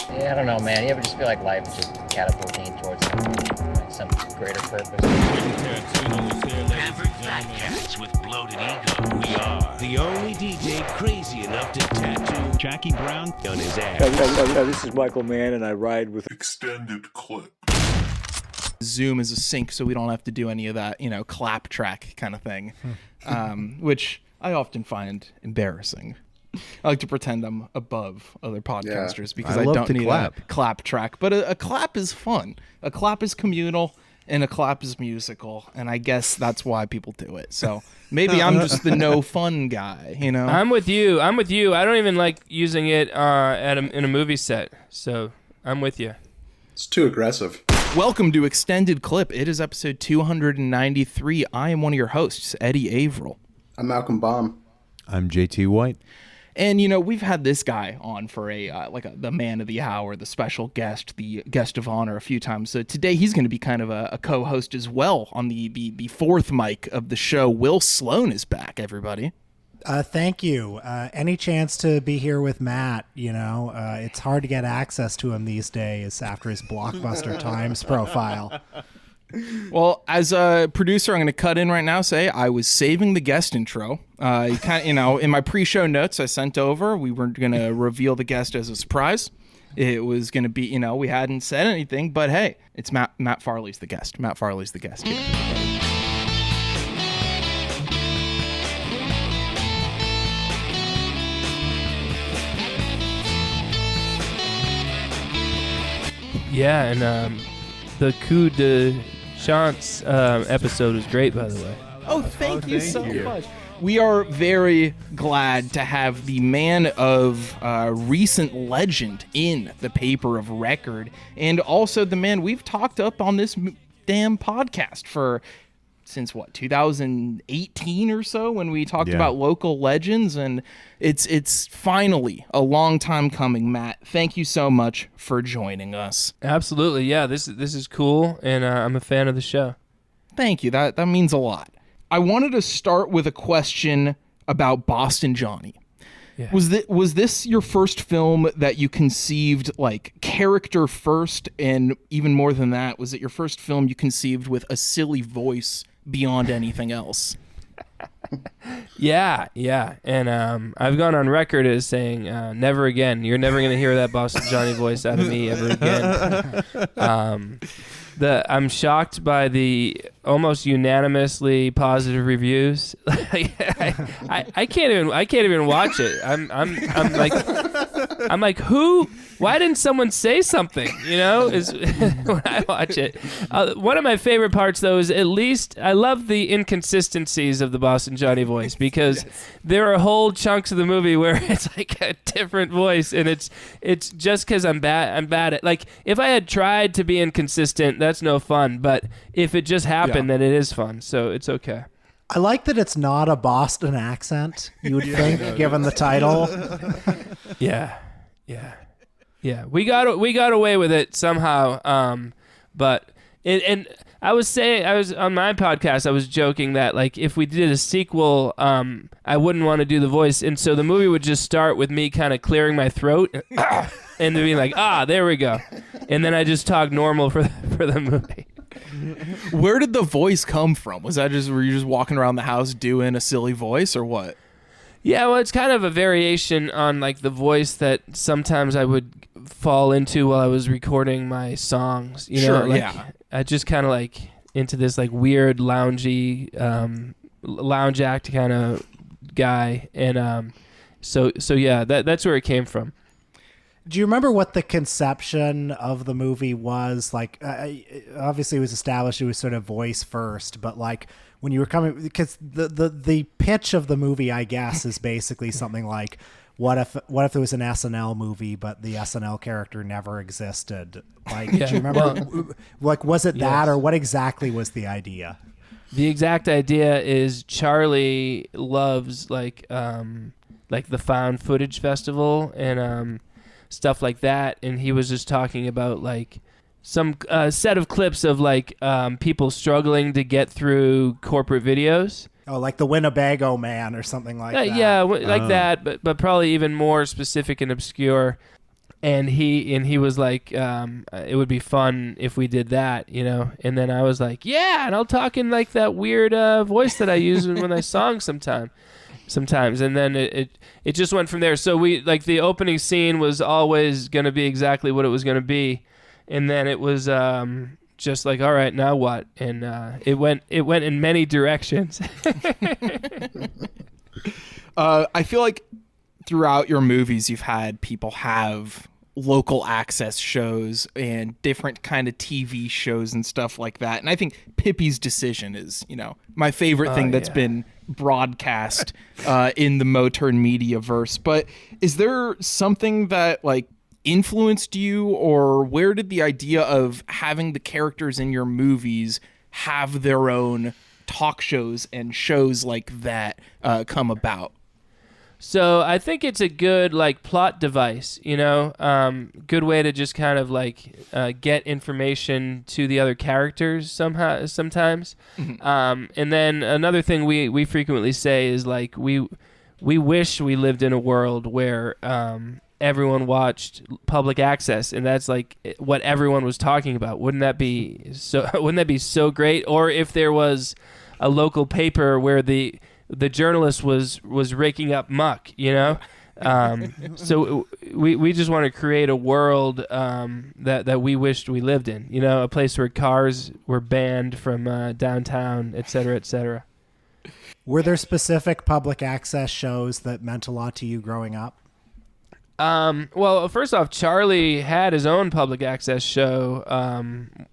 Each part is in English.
Yeah, I don't know, man. You ever just feel like life is just catapulting towards some greater purpose? Average fat cats with bloated ego. We are the only DJ crazy enough to tattoo Jackie Brown on his ass. This is Michael Mann, and I ride with Extended Clip. Zoom is a sync, so we don't have to do any of that, clap track kind of thing, which I often find embarrassing. I like to pretend I'm above other podcasters because I don't need a clap track. But a clap is fun. A clap is communal, and a clap is musical, and I guess that's why people do it. So maybe I'm just the no fun guy, I'm with you. I don't even like using it in a movie set. So I'm with you. It's too aggressive. Welcome to Extended Clip. It is episode 293. I am one of your hosts, Eddie Averill. I'm Malcolm Baum. I'm JT White. And, we've had this guy on for the man of the hour, the special guest, the guest of honor a few times. So today he's going to be kind of a co-host as well on the fourth mic of the show. Will Sloan is back, everybody. Thank you. Any chance to be here with Matt, it's hard to get access to him these days after his Blockbuster Times profile. Well, as a producer, I'm going to cut in right now, say I was saving the guest intro. In my pre-show notes I sent over, we were going to reveal the guest as a surprise. It was going to be, we hadn't said anything, but hey, it's Matt Farley's the guest. Matt Farley's the guest here. Yeah, and the coup de chance episode was great, by the way. Oh, thank you so much. We are very glad to have the man of recent legend in the paper of record, and also the man we've talked up on this damn podcast since 2018 or so, when we talked about local legends, and it's finally a long time coming. Matt, thank you so much for joining us. Absolutely, yeah. This is cool, and I'm a fan of the show. Thank you. That means a lot. I wanted to start with a question about Boston Johnny. Yeah. Was this your first film that you conceived like character first, and even more than that, was it your first film you conceived with a silly voice beyond anything else? Yeah, and I've gone on record as saying, never again. You're never going to hear that Boston Johnny voice out of me ever again. I'm shocked by the almost unanimously positive reviews. I can't even watch it. I'm like, who? Why didn't someone say something? Is when I watch it. One of my favorite parts, though, is at least I love the inconsistencies of the Boston Johnny voice, because there are whole chunks of the movie where it's like a different voice, and it's just because I'm bad at, like, if I had tried to be inconsistent, that's no fun. But if it just happened, then it is fun. So it's okay. I like that it's not a Boston accent, you would think, given the title. Yeah. We got away with it somehow. But I was on my podcast, I was joking that, like, if we did a sequel, I wouldn't want to do the voice, and so the movie would just start with me kind of clearing my throat and being like, there we go, and then I just talk normal for the movie. Where did the voice come from? Were you just walking around the house doing a silly voice, or what? Yeah, well, it's kind of a variation on, like, the voice that sometimes I would fall into while I was recording my songs. I just kind of, like, into this, like, weird loungy lounge act kind of guy, and so yeah, that's where it came from. Do you remember what the conception of the movie was? Like, obviously it was established it was sort of voice first, but, like, when you were coming, because the pitch of the movie, I guess, is basically something like, what if there was an SNL movie, but the SNL character never existed? Like, do you remember? Was it that, or what exactly was the idea? The exact idea is Charlie loves like the found footage festival and stuff like that, and he was just talking about like some set of clips of like people struggling to get through corporate videos. Oh, like the Winnebago Man or something like that. Yeah, like that, but probably even more specific and obscure. And he was like, it would be fun if we did that, you know. And then I was like, yeah, and I'll talk in like that weird voice that I use when I song sometimes. And then it just went from there. So we like the opening scene was always going to be exactly what it was going to be, and then it was just like, all right, now what? And it went in many directions. I feel like throughout your movies, you've had people have local access shows and different kind of TV shows and stuff like that. And I think Pippi's Decision is, you know, my favorite thing that's been broadcast in the Motern Media verse. But is there something that like influenced you, or where did the idea of having the characters in your movies have their own talk shows and shows like that come about? So I think it's a good like plot device, you know, good way to just kind of like get information to the other characters sometimes. And then another thing we frequently say is like we wish we lived in a world where everyone watched public access, and that's like what everyone was talking about. Wouldn't that be so great? Or if there was a local paper where the journalist was raking up muck, you know? So we just want to create a world that we wished we lived in, you know, a place where cars were banned from downtown, et cetera, et cetera. Were there specific public access shows that meant a lot to you growing up? Well, first off, Charlie had his own public access show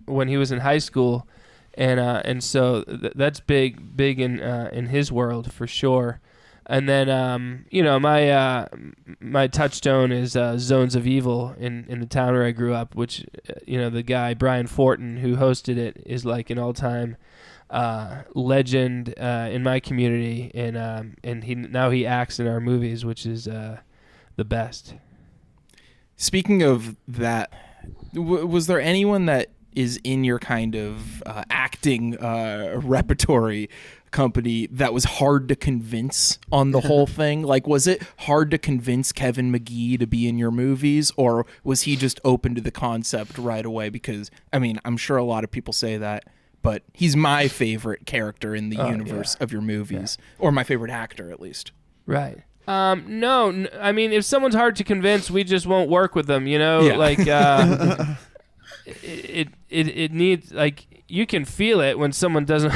when he was in high school. And so that's big in his world for sure. And then you know, my touchstone is Zones of Evil in the town where I grew up, which you know, the guy Brian Fortin who hosted it is like an all-time legend in my community, and he acts in our movies, which is the best. Speaking of that, was there anyone that is in your kind of acting repertory company that was hard to convince on the whole thing? Like, was it hard to convince Kevin McGee to be in your movies, or was he just open to the concept right away? Because, I mean, I'm sure a lot of people say that, but he's my favorite character in the universe of your movies, or my favorite actor, at least. Right. No, I mean, if someone's hard to convince, we just won't work with them, you know? Yeah. Like, it needs, like, you can feel it when someone doesn't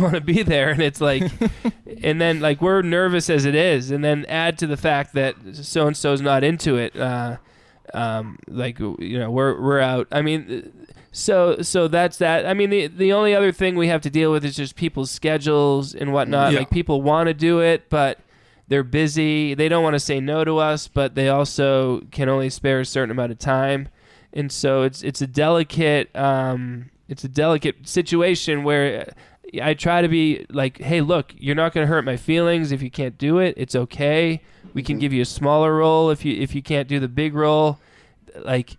want to be there, and it's like, and then like we're nervous as it is, and then add to the fact that so and so's not into it, like, you know, we're out. I mean, so that's that. I mean, the only other thing we have to deal with is just people's schedules and whatnot. Yeah. Like, people want to do it, but they're busy. They don't want to say no to us, but they also can only spare a certain amount of time. And so it's a delicate situation where I try to be like, hey, look, you're not going to hurt my feelings if you can't do it. It's okay. We can give you a smaller role if you can't do the big role. Like,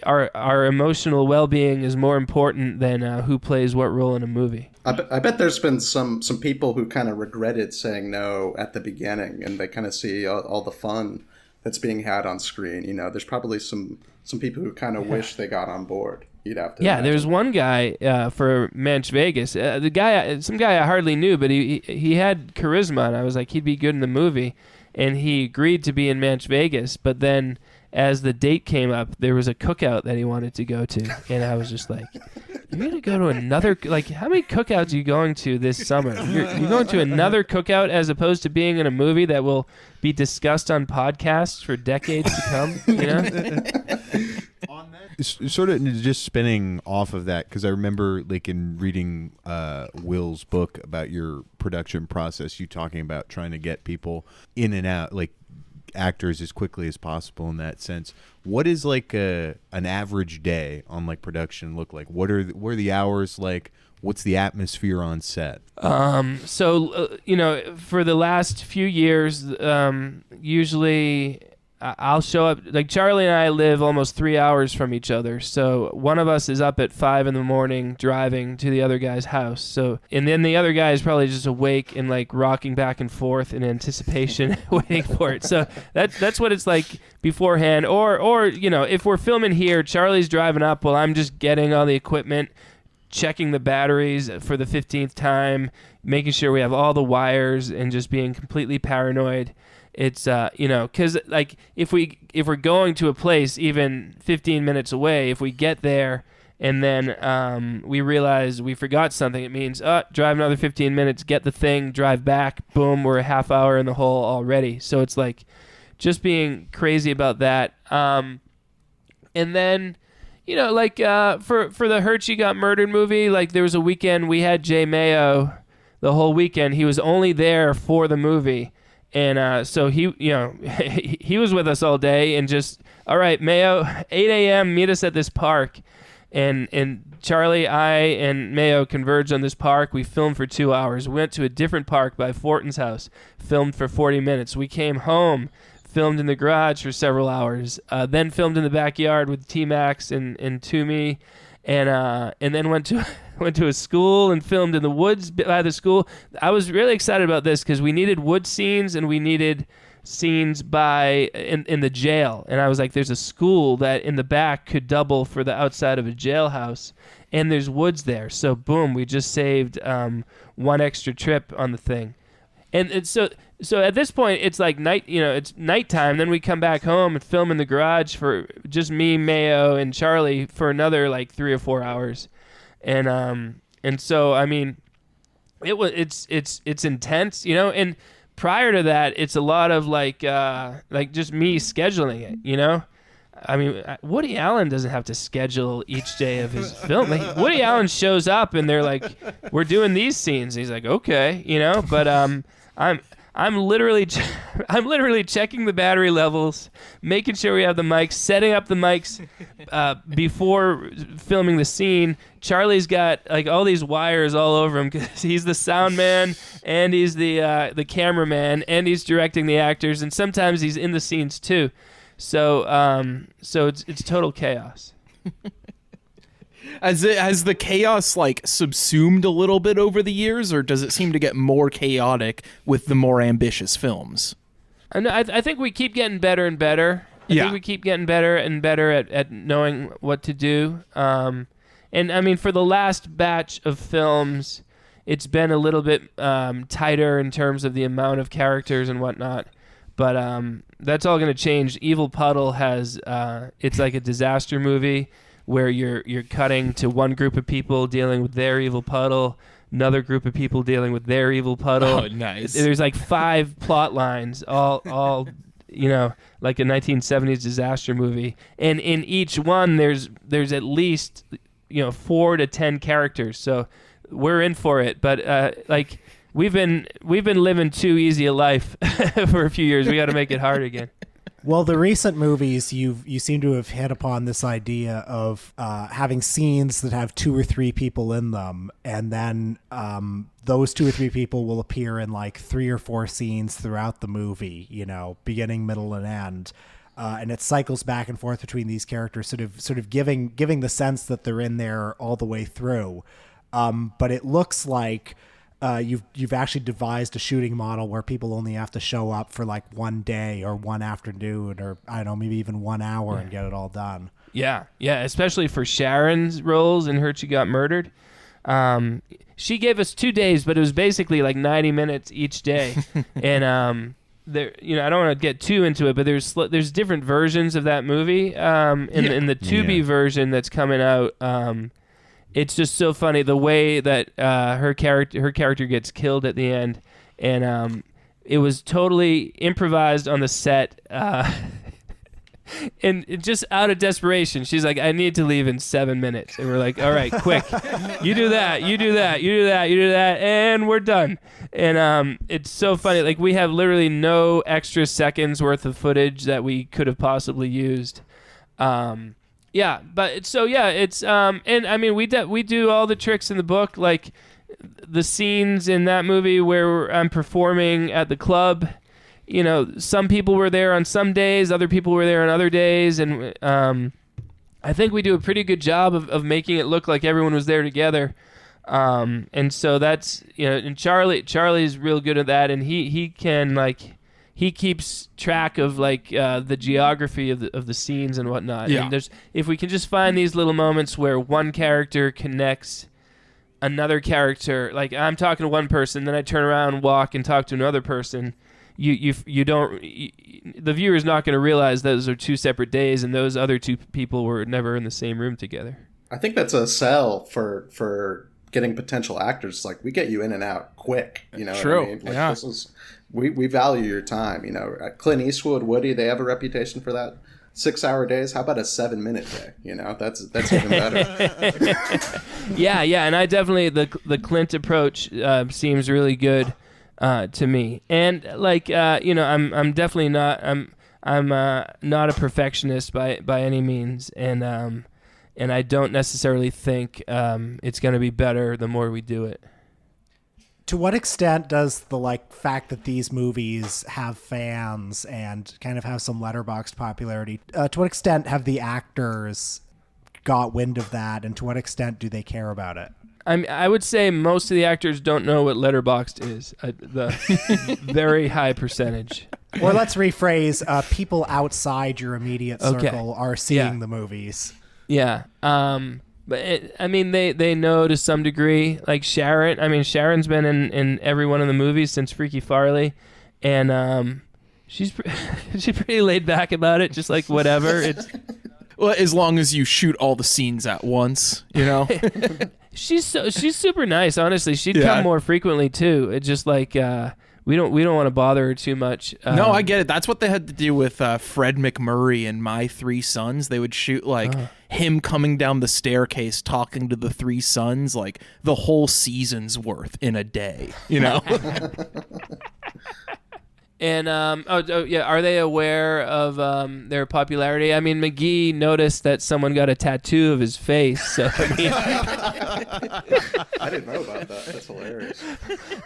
our emotional well-being is more important than who plays what role in a movie. I bet there's been some people who kind of regretted saying no at the beginning, and they kind of see all the fun that's being had on screen. You know, there's probably some people who kind of wish they got on board. You'd have to. Yeah, imagine. There's one guy for Manch Vegas. Some guy I hardly knew, but he had charisma, and I was like, he'd be good in the movie, and he agreed to be in Manch Vegas. But then, as the date came up, there was a cookout that he wanted to go to, and I was just like, you're going to go to another, like, how many cookouts are you going to this summer? You're going to another cookout as opposed to being in a movie that will be discussed on podcasts for decades to come, you know? Sort of just spinning off of that, because I remember, like, in reading Will's book about your production process, you talking about trying to get people in and out, like, actors as quickly as possible in that sense. What is like an average day on like production look like? What are the hours like? What's the atmosphere on set? So you know, for the last few years, usually I'll show up. Like Charlie and I live almost 3 hours from each other, so one of us is up at 5 a.m. driving to the other guy's house. So, and then the other guy is probably just awake and like rocking back and forth in anticipation, waiting for it. So that's what it's like beforehand. Or if we're filming here, Charlie's driving up while I'm just getting all the equipment, checking the batteries for the 15th time, making sure we have all the wires, and just being completely paranoid. It's because like if we're going to a place even 15 minutes away, if we get there and then we realize we forgot something, it means drive another 15 minutes, get the thing, drive back, boom, we're a half hour in the hole already. So it's like just being crazy about that. And then like for the Hurt You Got Murdered movie, like there was a weekend we had Jay Mayo the whole weekend. He was only there for the movie. And so he was with us all day and just, all right, Mayo, 8 a.m., meet us at this park. And Charlie, I, and Mayo converged on this park. We filmed for 2 hours. We went to a different park by Fortin's house, filmed for 40 minutes. We came home, filmed in the garage for several hours, then filmed in the backyard with T-Max and Toomey, and then went to a school and filmed in the woods by the school. I was really excited about this because we needed wood scenes and we needed scenes in the jail. And I was like, there's a school that in the back could double for the outside of a jailhouse, and there's woods there. So boom, we just saved one extra trip on the thing. And so at this point, it's like night. It's nighttime. Then we come back home and film in the garage for just me, Mayo, and Charlie for another like 3 or 4 hours, and so I mean, it's intense, And prior to that, it's a lot of like just me scheduling it, I mean, Woody Allen doesn't have to schedule each day of his film. Like, Woody Allen shows up and they're like, "We're doing these scenes." And he's like, "Okay," But I'm literally checking the battery levels, making sure we have the mics, setting up the mics before filming the scene. Charlie's got like all these wires all over him because he's the sound man and he's the cameraman and he's directing the actors, and sometimes he's in the scenes too. So it's total chaos. Has the chaos like subsumed a little bit over the years, or does it seem to get more chaotic with the more ambitious films? I think we keep getting better and better. I think we keep getting better and better at knowing what to do. And I mean, for the last batch of films, it's been a little bit tighter in terms of the amount of characters and whatnot. But that's all going to change. Evil Puddle has it's like a disaster movie where you're cutting to one group of people dealing with their evil puddle, another group of people dealing with their evil puddle. Oh, nice. There's like 5 plot lines, all like a 1970s disaster movie. And in each one, there's at least 4 to 10 characters. So we're in for it. But like we've been living too easy a life for a few years. We got to make it hard again. Well, the recent movies, you seem to have hit upon this idea of having scenes that have 2 or 3 people in them, and then those 2 or 3 people will appear in like 3 or 4 scenes throughout the movie, beginning, middle, and end. And it cycles back and forth between these characters, sort of giving the sense that they're in there all the way through. But it looks like you've actually devised a shooting model where people only have to show up for like one day or one afternoon, or I don't know, maybe even 1 hour and get it all done. Yeah, especially for Sharon's roles in Hurt You Got Murdered. She gave us 2 days, but it was basically like 90 minutes each day. And there, I don't want to get too into it, but there's different versions of that movie. In the Tubi version that's coming out, it's just so funny the way that her character gets killed at the end, and it was totally improvised on the set, and just out of desperation, she's like, "I need to leave in 7 minutes," and we're like, "All right, quick, you do that, and we're done." And it's so funny. Like we have literally no extra seconds worth of footage that we could have possibly used. Yeah, but it's and I mean we do all the tricks in the book, like the scenes in that movie where I'm performing at the club. you know, some people were there on some days, other people were there on other days, and I think we do a pretty good job of making it look like everyone was there together. And so that's, you know, and Charlie's real good at that, and he can, like, he keeps track of, like, the geography of the scenes and whatnot. Yeah. And if we can just find these little moments where one character connects another character, like I'm talking to one person, then I turn around and walk and talk to another person, the viewer is not going to realize those are two separate days, and those other two people were never in the same room together. I think that's a sell for getting potential actors. Like, we get you in and out quick. You know True. what I mean? Like, Yeah. this is, we value your time. You know, Clint Eastwood, Woody, they have a reputation for that. 6-hour days. How about a 7-minute day? You know, that's even better. Yeah, and I definitely the Clint approach seems really good to me. And like you know, I'm definitely not I'm not a perfectionist by any means, and I don't necessarily think it's going to be better the more we do it. To what extent does the fact that these movies have fans and kind of have some letterboxd popularity, to what extent have the actors got wind of that, and to what extent do they care about it? I would say most of the actors don't know what letterboxd is. The very high percentage. Or let's rephrase, people outside your immediate circle are seeing the movies. Yeah. But they know to some degree. Like Sharon. I mean, Sharon's been in every one of the movies since Freaky Farley, and she's pretty laid back about it. Just like whatever. It's Well, as long as you shoot all the scenes at once, you know. she's super nice. Honestly, she'd come more frequently too. It's just like we don't want to bother her too much. No, I get it. That's what they had to do with Fred McMurray and My Three Sons. They would shoot him coming down the staircase talking to the three sons, like the whole season's worth in a day, you know? And are they aware of their popularity? I mean, McGee noticed that someone got a tattoo of his face. So I mean, I didn't know about that. That's hilarious.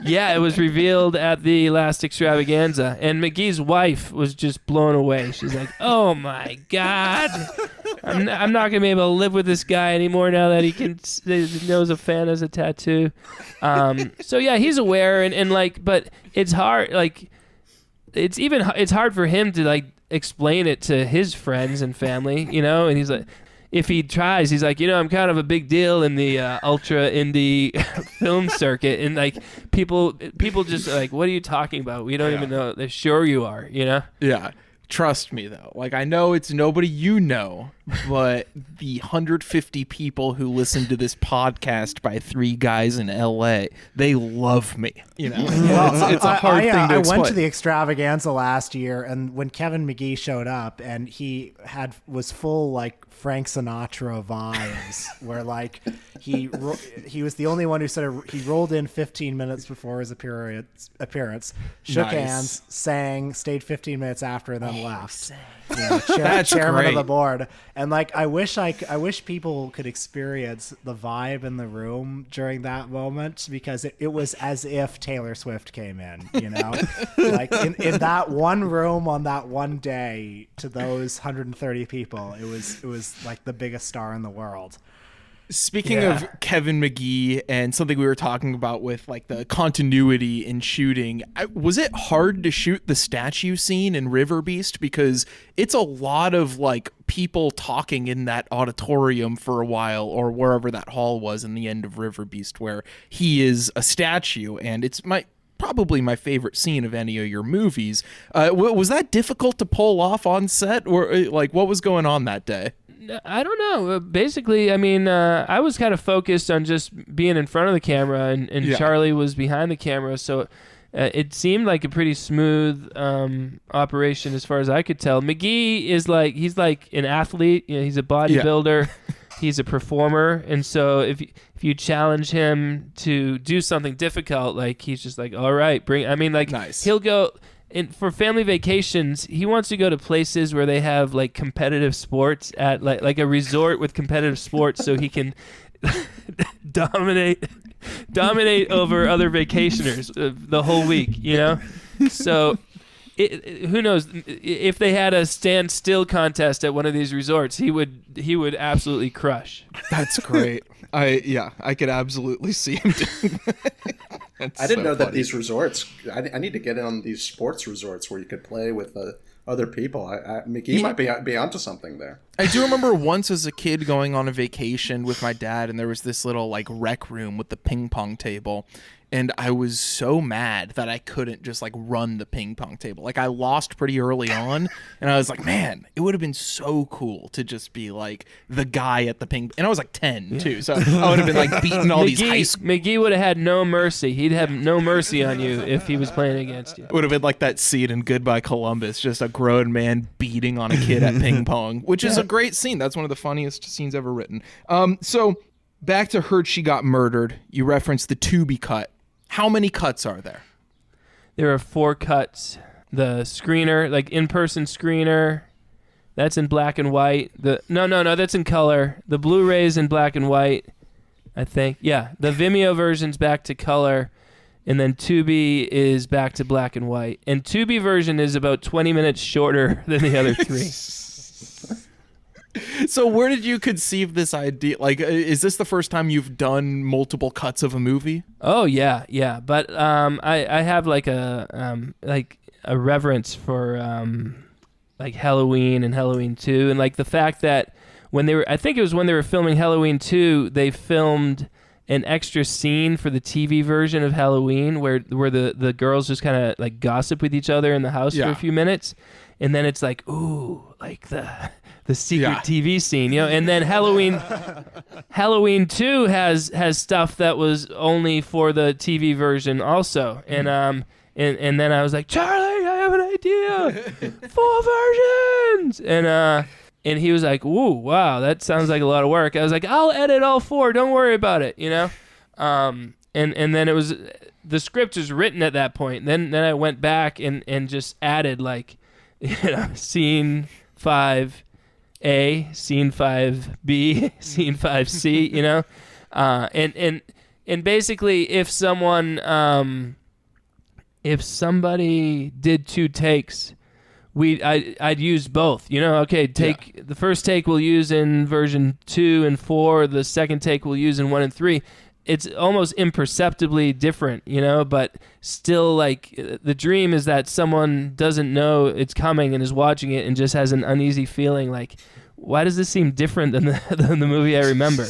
yeah, it was revealed at the last extravaganza, and McGee's wife was just blown away. She's like, "Oh my God, I'm not gonna be able to live with this guy anymore now that he knows a fan has a tattoo." So yeah, he's aware, and but it's hard, it's hard for him to explain it to his friends and family, you know. And he's like, if he tries, he's like, you know, I'm kind of a big deal in the ultra indie film circuit, and people just are like, what are you talking about? We don't even know. They're sure you are, you know. Yeah. Trust me, though. I know it's nobody you know, but the 150 people who listen to this podcast by three guys in L.A., they love me. You know, it's a hard thing to explain. I went to the extravaganza last year, and when Kevin McGee showed up, and he was full Frank Sinatra vibes, where he was the only one who said he rolled in 15 minutes before his appearance, shook hands, sang, stayed 15 minutes after, and then left. You know, That's chairman great. of the board, and I wish people could experience the vibe in the room during that moment, because it was as if Taylor Swift came in. You know, in that one room on that one day, to those 130 people, it was like the biggest star in the world. Speaking of Kevin McGee and something we were talking about with the continuity in shooting, was it hard to shoot the statue scene in Riverbeast? Because it's a lot of people talking in that auditorium for a while, or wherever that hall was in the end of Riverbeast, where he is a statue, and it's probably my favorite scene of any of your movies. Was that difficult to pull off on set, or what was going on that day? I don't know. Basically, I mean, I was kind of focused on just being in front of the camera, and Charlie was behind the camera, so it seemed like a pretty smooth operation as far as I could tell. McGee is he's an athlete. You know, he's a bodybuilder. He's a performer, and so if you challenge him to do something difficult, he's just all right, bring. I mean, nice. He'll go. And for family vacations, he wants to go to places where they have competitive sports at like a resort with competitive sports, so he can dominate over other vacationers the whole week, you know. So who knows if they had a stand still contest at one of these resorts, he would absolutely crush. That's great. I could absolutely see him doing that. I didn't know that these resorts. I need to get in on these sports resorts where you could play with other people. McGee might be onto something there. I do remember once as a kid going on a vacation with my dad, and there was this little like rec room with the ping pong table. And I was so mad that I couldn't just like run the ping pong table. Like I lost pretty early on, and I was like, man, it would have been so cool to just be like the guy at the ping. And I was like 10 too, so I would have been like beating all these high school. McGee would have had no mercy. He'd have no mercy on you if he was playing against you. It would have been like that scene in Goodbye Columbus, just a grown man beating on a kid at ping pong, which is a great scene. That's one of the funniest scenes ever written. So back to Heard She Got Murdered. You referenced the Tubi cut. How many cuts are there? There are 4 cuts. The screener, like in-person screener, that's in black and white. No, that's in color. The Blu-ray's in black and white, I think. Yeah, the Vimeo version's back to color, and then Tubi is back to black and white. And Tubi version is about 20 minutes shorter than the other 3. So where did you conceive this idea? Like, is this the first time you've done multiple cuts of a movie? Oh yeah. But I have like a reverence for like Halloween and Halloween 2, and like the fact that I think it was when they were filming Halloween 2, they filmed an extra scene for the TV version of Halloween where the girls just kind of like gossip with each other in the house for a few minutes, and then it's like, ooh, like the secret TV scene, and then Halloween 2 has stuff that was only for the TV version also, and then I was like, Charlie, I have an idea, 4 versions, and he was like, ooh, wow, that sounds like a lot of work. I was like, I'll edit all 4, don't worry about it, and then it was, the script was written at that point. Then I went back and just added like, scene 5A, scene 5B, scene 5C, and basically if somebody did 2 takes, I'd use both, the first take we'll use in version 2 and 4, the second take we'll use in 1 and 3. It's almost imperceptibly different, but still, like, the dream is that someone doesn't know it's coming and is watching it and just has an uneasy feeling like, why does this seem different than the movie I remember,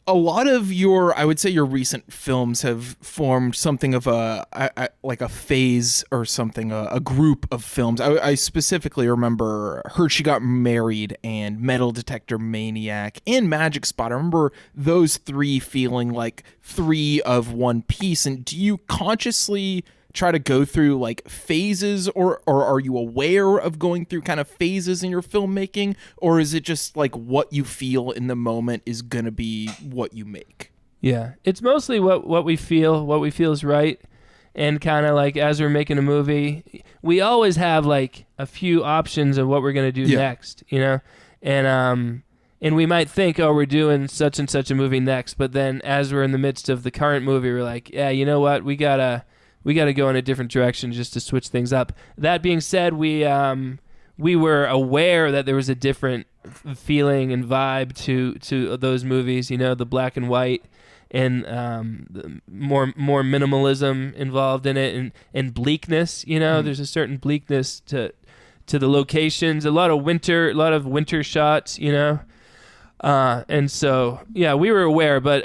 A lot of I would say your recent films have formed something of like a phase or something, a group of films. I specifically remember Heard She Got Married and Metal Detector Maniac and Magic Spot. I remember those 3 feeling like 3 of one piece. And do you consciously try to go through like phases, or are you aware of going through kind of phases in your filmmaking, or is it just like what you feel in the moment is gonna be what you make? Yeah, it's mostly what we feel is right, and kind of like as we're making a movie, we always have like a few options of what we're gonna do next, and we might think, oh, we're doing such and such a movie next, but then as we're in the midst of the current movie, we're like, yeah, you know what, we gotta go in a different direction just to switch things up. That being said, we were aware that there was a different feeling and vibe to those movies, the black and white, and the more minimalism involved in it, and bleakness. There's a certain bleakness to the locations. A lot of winter shots. And so we were aware, but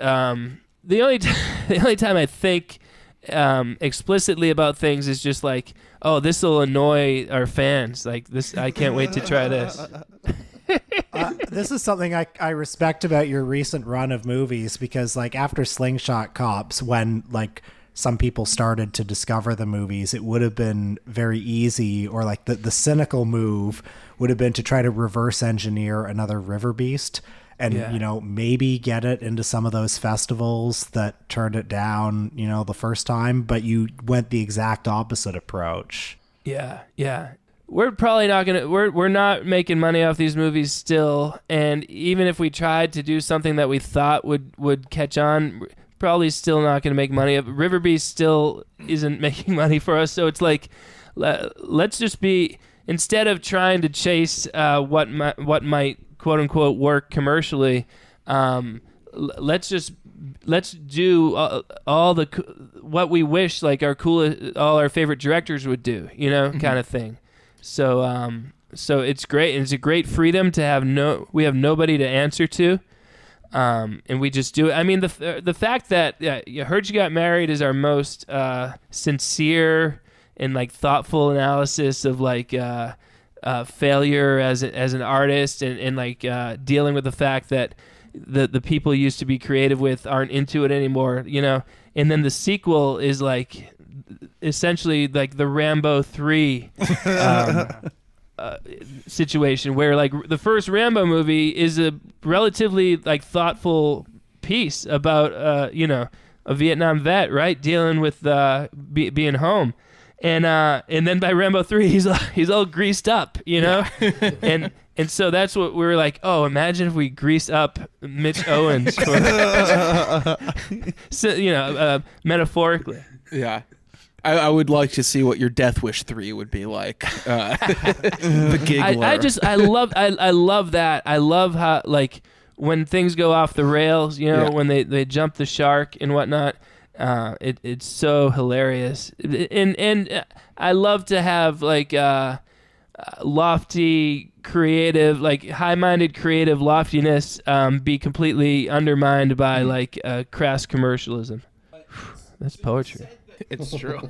the only time I think explicitly about things is just like, oh, this will annoy our fans, like this, I can't wait to try this. This is something I respect about your recent run of movies, because like after Slingshot Cops, when like some people started to discover the movies, it would have been very easy, or like the cynical move would have been to try to reverse engineer another Riverbeast and, maybe get it into some of those festivals that turned it down, the first time, but you went the exact opposite approach. Yeah. We're probably not we're not making money off these movies still, and even if we tried to do something that we thought would catch on, probably still not going to make money. Riverbeast still isn't making money for us. So it's like, let's just be, instead of trying to chase what might quote unquote work commercially, let's do all what we wish like all our favorite directors would do, kind of thing. So it's great, and it's a great freedom to have we have nobody to answer to, and we just do it. I mean, the fact that I Heard You Got Married is our most sincere and like thoughtful analysis of like failure as an artist, and like dealing with the fact that the people you used to be creative with aren't into it anymore, and then the sequel is like essentially like the Rambo 3 situation, where like the first Rambo movie is a relatively like thoughtful piece about a Vietnam vet, right, dealing with being home, and then by Rambo 3 he's all greased up, and so that's what we were like, oh, imagine if we grease up Mitch Owens for, metaphorically. Yeah. I would like to see what your Death Wish 3 would be like. The giggler. I love that. I love how, like, when things go off the rails, when they jump the shark and whatnot, it's so hilarious. And I love to have, like, lofty, creative, like high-minded creative loftiness be completely undermined by, like, crass commercialism. That's poetry. It's true.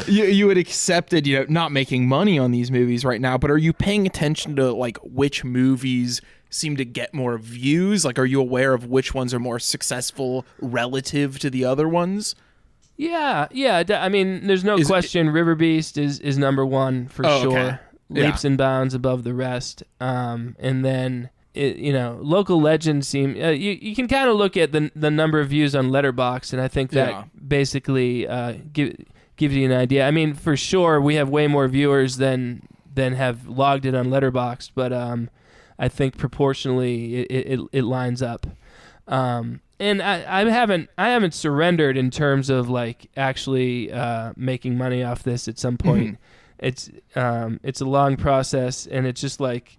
You had accepted, not making money on these movies right now, but are you paying attention to like which movies seem to get more views? Like, are you aware of which ones are more successful relative to the other ones? Yeah. I mean, there's no question. Riverbeast is number one for sure. Okay. Leaps and bounds above the rest. And then Local Legends seem. You can kind of look at the number of views on Letterboxd, and I think that basically gives you an idea. I mean, for sure, we have way more viewers than have logged it on Letterboxd, but I think proportionally it lines up. And I haven't surrendered in terms of like actually making money off this at some point. It's a long process, and it's just like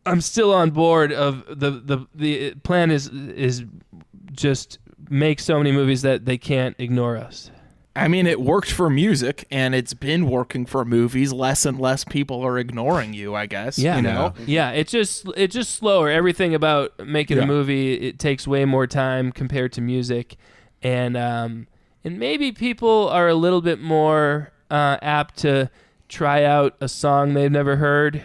I'm still on board of the plan is just make so many movies that they can't ignore us. I mean, it worked for music, and it's been working for movies. Less and less people are ignoring you, I guess. Yeah, Yeah, it's just slower. Everything about making a movie, it takes way more time compared to music, and maybe people are a little bit more apt to try out a song they've never heard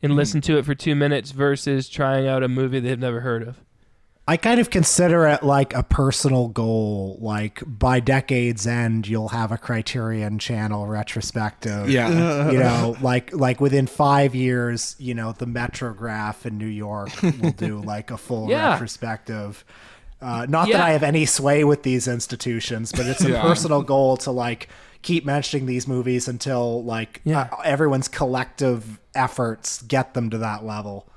and listen to it for 2 minutes versus trying out a movie they've never heard of. I kind of consider it like a personal goal. Like by decade's end, you'll have a Criterion Channel retrospective. Yeah. Like within 5 years, the Metrograph in New York will do like a full retrospective. Not that I have any sway with these institutions, but it's a personal goal to like keep mentioning these movies until like everyone's collective efforts get them to that level.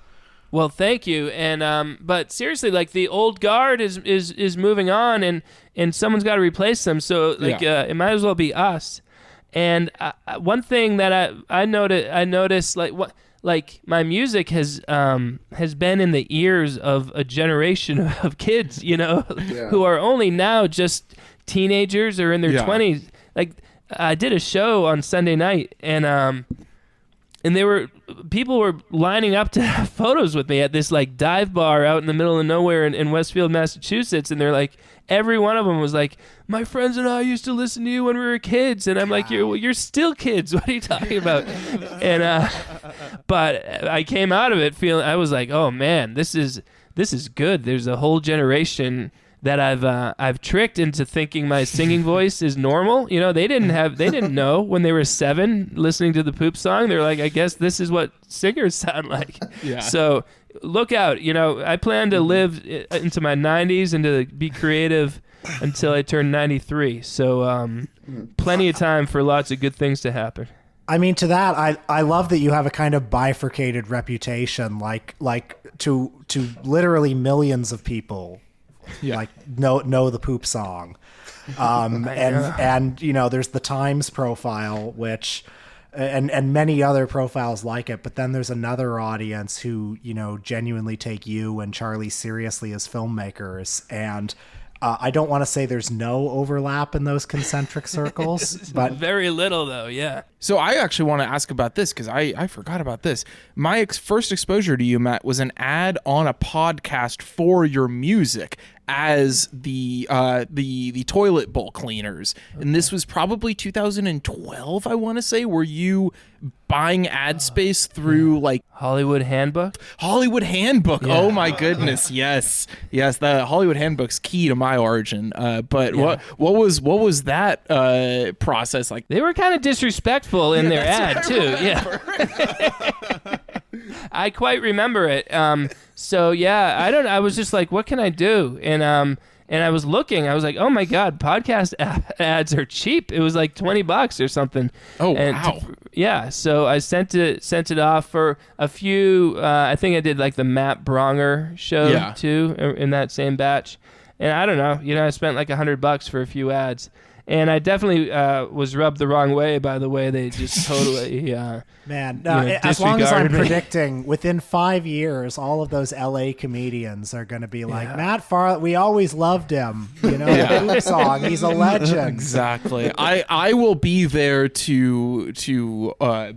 Well, thank you, and but seriously, like the old guard is moving on, and someone's got to replace them. So like it might as well be us. And one thing that I noticed like my music has been in the ears of a generation of kids, who are only now just teenagers or in their 20s. Like I did a show on Sunday night, and people were lining up to have photos with me at this like dive bar out in the middle of nowhere in Westfield, Massachusetts. And they're like, every one of them was like, my friends and I used to listen to you when we were kids. And I'm like, you're still kids. What are you talking about? And, but I came out of it feeling, I was like, oh man, this is good. There's a whole generation that I've tricked into thinking my singing voice is normal. They didn't know when they were 7 listening to the Poop song. They're like, I guess this is what singers sound like. Yeah. So look out. I plan to live into my 90s and to be creative until I turn 93. So plenty of time for lots of good things to happen. I mean, to that, I love that you have a kind of bifurcated reputation, like to literally millions of people. like know the poop song. And there's the Times profile, which and many other profiles like it, but then there's another audience who genuinely take you and Charlie seriously as filmmakers. And I don't want to say there's no overlap in those concentric circles, but very little though. Yeah. So I actually want to ask about this because I forgot about this. My first exposure to you, Matt, was an ad on a podcast for your music as the toilet bowl cleaners, and this was probably 2012. I want to say. Were you buying ad space through like Hollywood Handbook? Hollywood Handbook. Yeah. Oh my goodness. Yes. The Hollywood Handbook's key to my origin. But what was that process like? They were kind of disrespectful in their ad too. Yeah. I quite remember it. So yeah, I was just like, what can I do? And I was looking. I was like, oh my god, podcast ads are cheap. It was like $20 or something. Oh and wow. Yeah. So I sent it off for a few. I think I did like the Matt Bronger show too in that same batch. And I don't know. I spent like $100 for a few ads. And I definitely was rubbed the wrong way by the way they just totally man, as long as I'm disregarded me. predicting, within 5 years, all of those LA comedians are going to be like, Matt Farley, we always loved him. The poop song, he's a legend. Exactly. I will be there to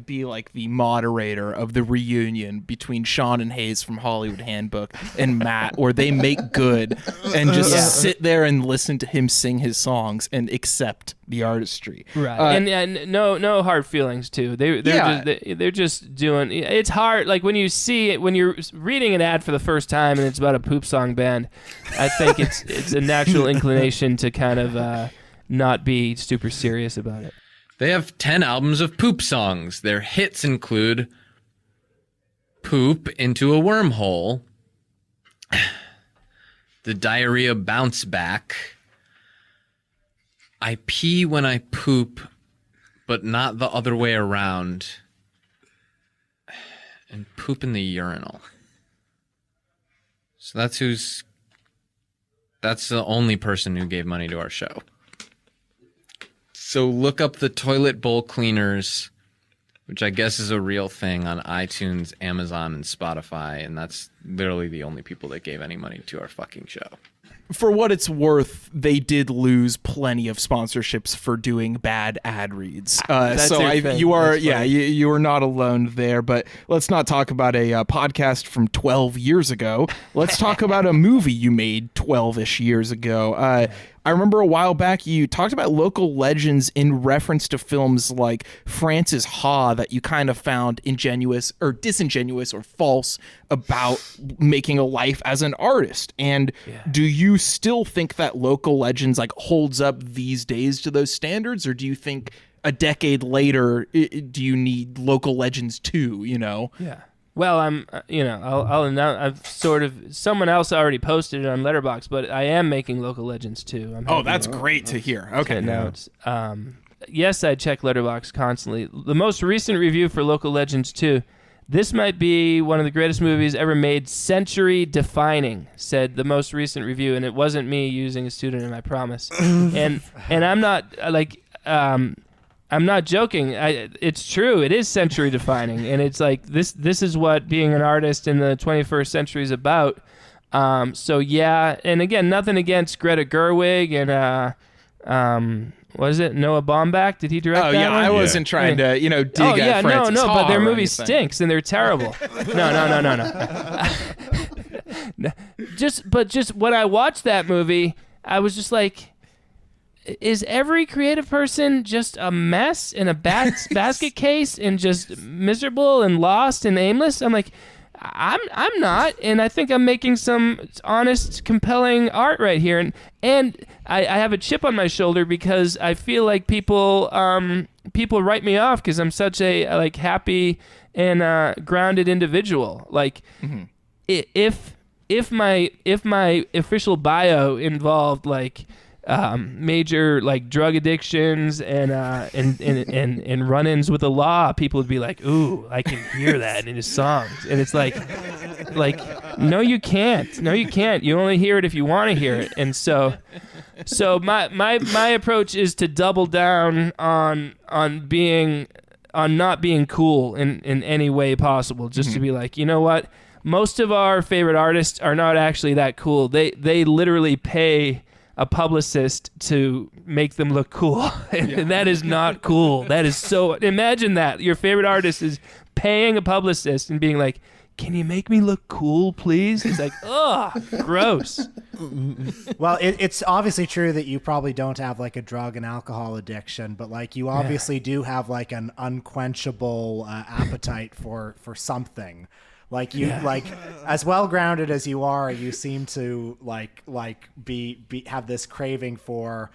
be like the moderator of the reunion between Sean and Hayes from Hollywood Handbook and Matt, where they make good and just sit there and listen to him sing his songs and accept the artistry. Right. And no hard feelings too. They're just doing. It's hard. Like when you see it, when you're reading an ad for the first time and it's about a poop song band, I think it's a natural inclination to kind of not be super serious about it. They have 10 albums of poop songs. Their hits include Poop into a Wormhole, The Diarrhea Bounce Back, I Pee When I Poop, but Not the Other Way Around, and Poop in the Urinal. So that's the only person who gave money to our show. So look up the Toilet Bowl Cleaners, which I guess is a real thing, on iTunes, Amazon, and Spotify, and that's literally the only people that gave any money to our fucking show. For what it's worth, they did lose plenty of sponsorships for doing bad ad reads. You are not alone there. But let's not talk about a podcast from 12 years ago. Let's talk about a movie you made 12-ish years ago. I remember a while back you talked about local legends in reference to films like Frances Ha that you kind of found ingenuous or disingenuous or false about making a life as an artist. And do you still think that local legends like holds up these days to those standards, or do you think a decade later do you need local legends too? Yeah. Well, I'll announce. I've sort of someone else already posted it on Letterboxd, but I am making local legends too. That's great to hear. Okay, now it's yes, I check Letterboxd constantly. The most recent review for Local Legends 2. This might be one of the greatest movies ever made, century defining, said the most recent review, and it wasn't me using a pseudonym, I promise. and I'm not I'm not joking. It's true. It is century defining, and it's like this is what being an artist in the 21st century is about. So yeah, and again, nothing against Greta Gerwig and what is it? Noah Baumbach? Did he direct that one? I wasn't trying to, dig at Frances Ha but their or movie anything. stinks and they're terrible. No. Just when I watched that movie, I was just like, is every creative person just a mess in a basket case and just miserable and lost and aimless? I'm like, I'm not, and I think I'm making some honest, compelling art right here, and I have a chip on my shoulder because I feel like people write me off because I'm such a like happy and grounded individual. Like, if my official bio involved like major like drug addictions and run-ins with the law, people would be like, ooh, I can hear that in his songs. And it's like, no, you can't. No, you can't. You only hear it if you want to hear it. And so my approach is to double down on not being cool in any way possible. Just to be like, you know what? Most of our favorite artists are not actually that cool. They literally pay a publicist to make them look cool. And that is not cool. That is so... Imagine that. Your favorite artist is paying a publicist and being like, can you make me look cool, please? It's like, ugh, gross. Well, it's obviously true that you probably don't have like a drug and alcohol addiction, but like you obviously do have like an unquenchable appetite for something. Like you, like as well grounded as you are, you seem to like be have this craving for,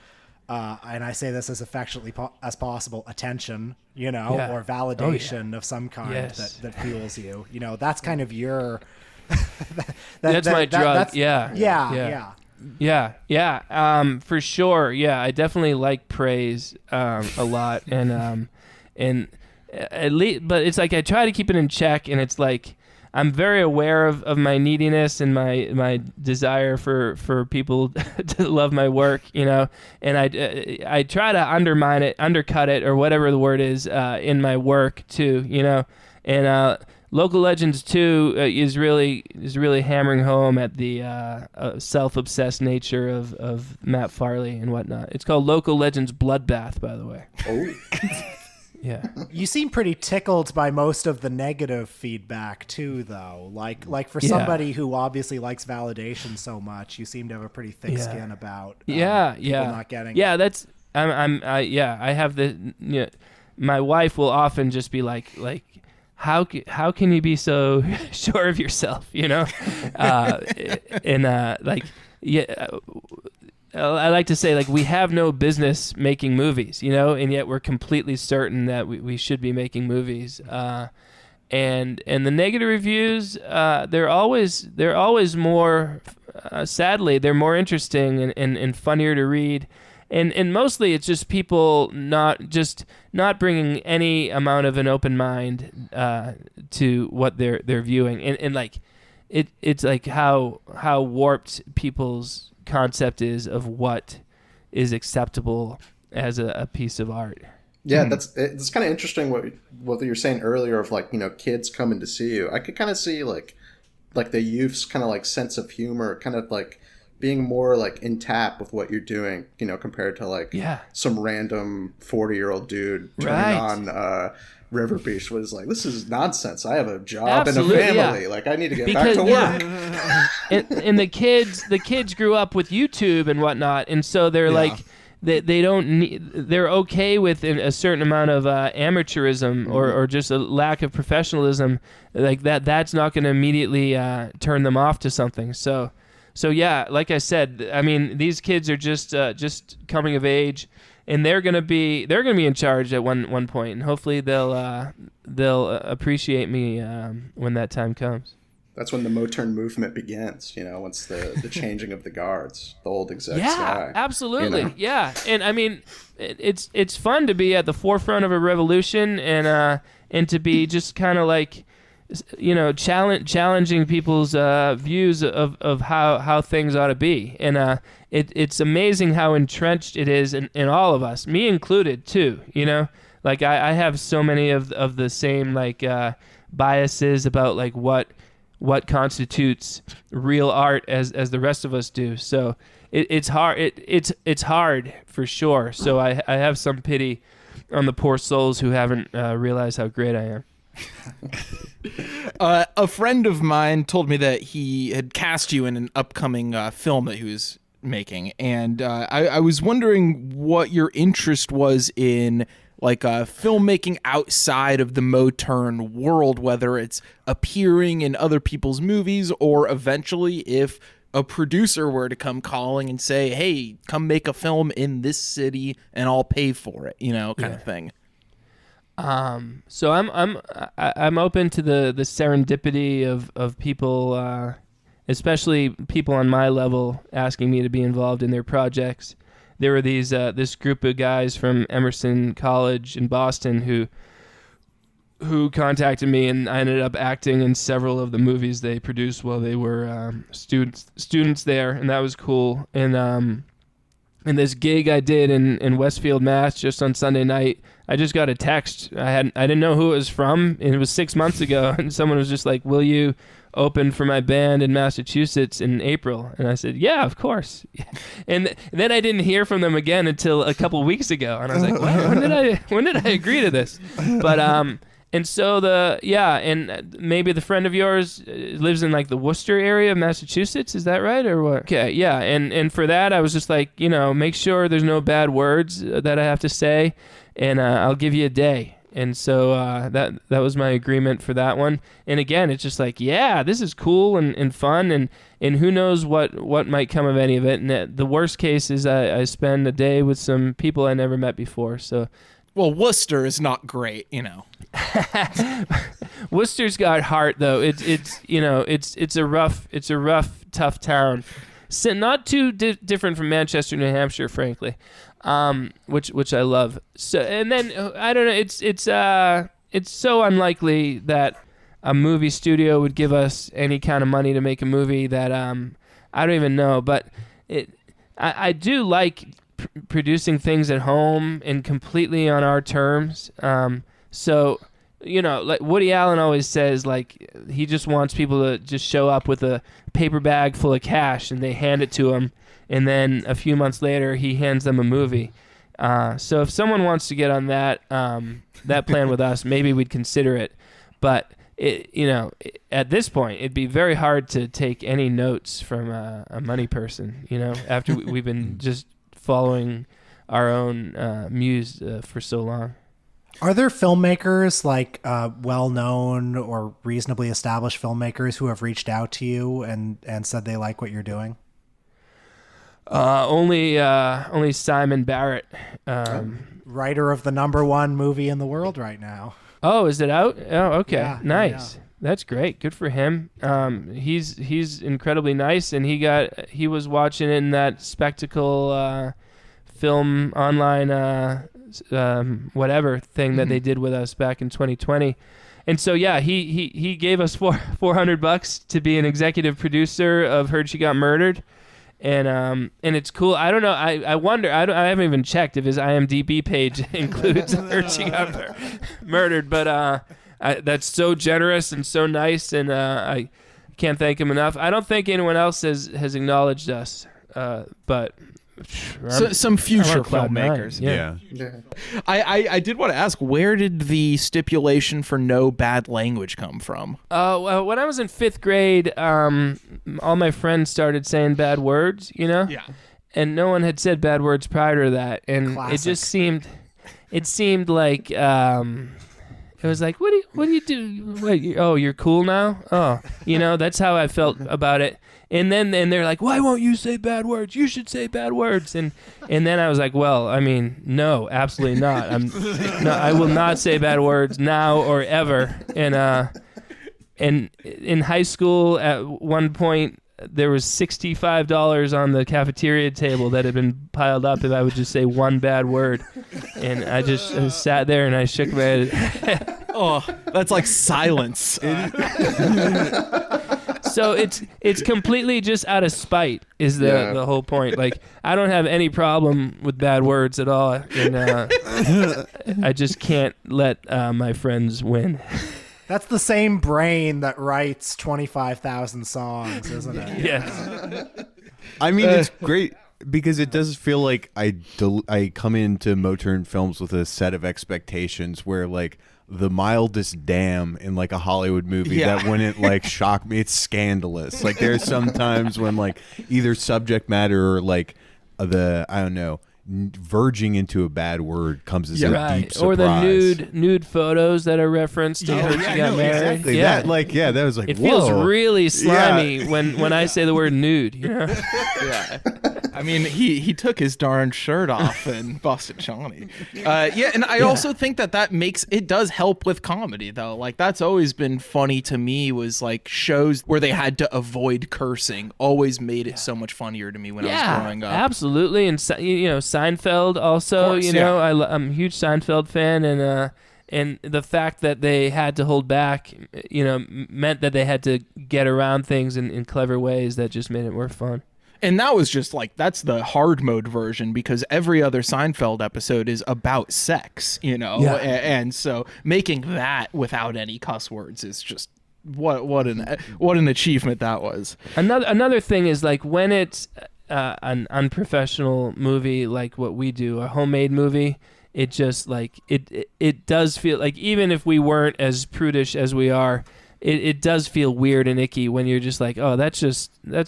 and I say this as affectionately as possible, attention, you know, or validation of some kind that fuels you. You know, that's kind of your. That's my drug. That's, Yeah, for sure. Yeah, I definitely like praise a lot, and at least, but it's like I try to keep it in check, and it's like. I'm very aware of my neediness and my desire for people to love my work, you know, and I try to undercut it, or whatever the word is, in my work too, you know, and Local Legends 2 is really hammering home at the self-obsessed nature of Matt Farley and whatnot. It's called Local Legends Bloodbath, by the way. Oh. Yeah. You seem pretty tickled by most of the negative feedback too, though. Like for somebody who obviously likes validation so much, you seem to have a pretty thick skin about people not getting. Yeah, that's I have the. You know, my wife will often just be like how can you be so sure of yourself, you know, I like to say, like, we have no business making movies, you know, and yet we're completely certain that we should be making movies. And the negative reviews, they're always more, sadly, they're more interesting and funnier to read. And mostly it's just people not bringing any amount of an open mind to what they're viewing. And like, it's like how warped people's concept is of what is acceptable as a piece of art. Yeah, it's kind of interesting what you were saying earlier of, like, you know, kids coming to see you. I could kind of see like the youth's kind of like sense of humor kind of like being more like in tap with what you're doing, you know, compared to like some random 40-year-old dude turning on Riverbeast was like, this is nonsense. I have a job and a family. Like, I need to get back to work. And the kids grew up with YouTube and whatnot, and so they're like, they don't need. They're okay with a certain amount of amateurism or just a lack of professionalism. Like that. That's not going to immediately turn them off to something. So yeah, like I said, I mean, these kids are just coming of age. And they're gonna be in charge at one point, and hopefully they'll appreciate me when that time comes. That's when the Motern movement begins, you know, once the changing of the guards, the old execs die. Yeah, absolutely, you know? yeah. And I mean, it's fun to be at the forefront of a revolution, and to be just kind of like, you know, challenging people's views of how things ought to be. And it's amazing how entrenched it is in all of us, me included too, you know. Like I have so many of the same like biases about like what constitutes real art as the rest of us do. So it's hard. It's hard for sure. So I have some pity on the poor souls who haven't realized how great I am. A friend of mine told me that he had cast you in an upcoming film that he was making, and I was wondering what your interest was in like filmmaking outside of the Motern world, whether it's appearing in other people's movies or eventually if a producer were to come calling and say, hey, come make a film in this city and I'll pay for it, you know, kind of thing. So I'm open to the serendipity of people, especially people on my level, asking me to be involved in their projects. There were this group of guys from Emerson College in Boston who who contacted me, and I ended up acting in several of the movies they produced while they were students there, and that was cool. And this gig I did in Westfield, Mass, just on Sunday night, I just got a text. I didn't know who it was from, and it was 6 months ago, and someone was just like, "Will you open for my band in Massachusetts in April?" And I said, "Yeah, of course." And then I didn't hear from them again until a couple weeks ago, and I was like, "What? When did I agree to this?" But and so and maybe the friend of yours lives in like the Worcester area of Massachusetts. Is that right or what? Okay, yeah. And for that, I was just like, make sure there's no bad words that I have to say, and I'll give you a day. And so that was my agreement for that one. And again, it's just like, yeah, this is cool and fun, and who knows what might come of any of it. And the worst case is I spend a day with some people I never met before. So. Well, Worcester is not great, Worcester's got heart though. It's a rough, tough town. So not too different from Manchester, New Hampshire, frankly, which I love. So and then I don't know. It's so unlikely that a movie studio would give us any kind of money to make a movie that I don't even know. But I do like producing things at home and completely on our terms. So, like Woody Allen always says, like he just wants people to just show up with a paper bag full of cash and they hand it to him, and then a few months later he hands them a movie. So if someone wants to get on that plan with us, maybe we'd consider it. But at this point, it'd be very hard to take any notes from a money person. After we've been just following our own muse for so long. Are there filmmakers, like well-known or reasonably established filmmakers, who have reached out to you and said they like what you're doing? Only Simon Barrett, writer of the #1 movie in the world right now. Oh, is it out? Oh, okay, yeah, nice. Yeah. That's great. Good for him. He's incredibly nice, and he was watching it in that Spectacle film online whatever thing that they did with us back in 2020. And so yeah, he gave us $400 to be an executive producer of Heard She Got Murdered. And it's cool. I don't know. I wonder. I haven't even checked if his IMDb page includes Heard She Got Murdered, but that's so generous and so nice, and I can't thank him enough. I don't think anyone else has acknowledged us, but some future filmmakers. Yeah. I did want to ask, where did the stipulation for no bad language come from? Well, when I was in 5th grade, all my friends started saying bad words, Yeah. and no one had said bad words prior to that, and Classic. it seemed like it was like, what do you do? Wait, you're cool now? Oh, that's how I felt about it. And then they're like, why won't you say bad words? You should say bad words. And then I was like, well, I mean, no, absolutely not. I will not say bad words now or ever. And in high school, at one point, there was $65 on the cafeteria table that had been piled up if I would just say one bad word. And I just sat there and I shook my head. Oh, that's like silence. So it's completely just out of spite is the whole point. Like, I don't have any problem with bad words at all, and I just can't let my friends win. That's the same brain that writes 25,000 songs, isn't it? Yes. I mean, it's great because it does feel like I come into Motern Films with a set of expectations where, like, the mildest damn in like a Hollywood movie that wouldn't like shock me. It's scandalous. Like, there's sometimes when like either subject matter or like I don't know, verging into a bad word comes as a deep surprise. Or the nude photos that are referenced in Heard She Got Married. Exactly. Yeah. That was like, it whoa. feels really slimy when I say the word nude. Yeah. I mean, he took his darn shirt off and busted Johnny. And I also think that makes it does help with comedy though. Like, that's always been funny to me, was like shows where they had to avoid cursing always made it so much funnier to me when I was growing up. Absolutely. And Seinfeld also, course, I'm a huge Seinfeld fan, and the fact that they had to hold back, meant that they had to get around things in clever ways that just made it more fun. And that was just like, that's the hard mode version, because every other Seinfeld episode is about sex, Yeah. and so making that without any cuss words is just what an achievement that was. Another thing is, like, when it's an unprofessional movie like what we do, a homemade movie, it just like it does feel like, even if we weren't as prudish as we are, it does feel weird and icky when you're just like, oh, that's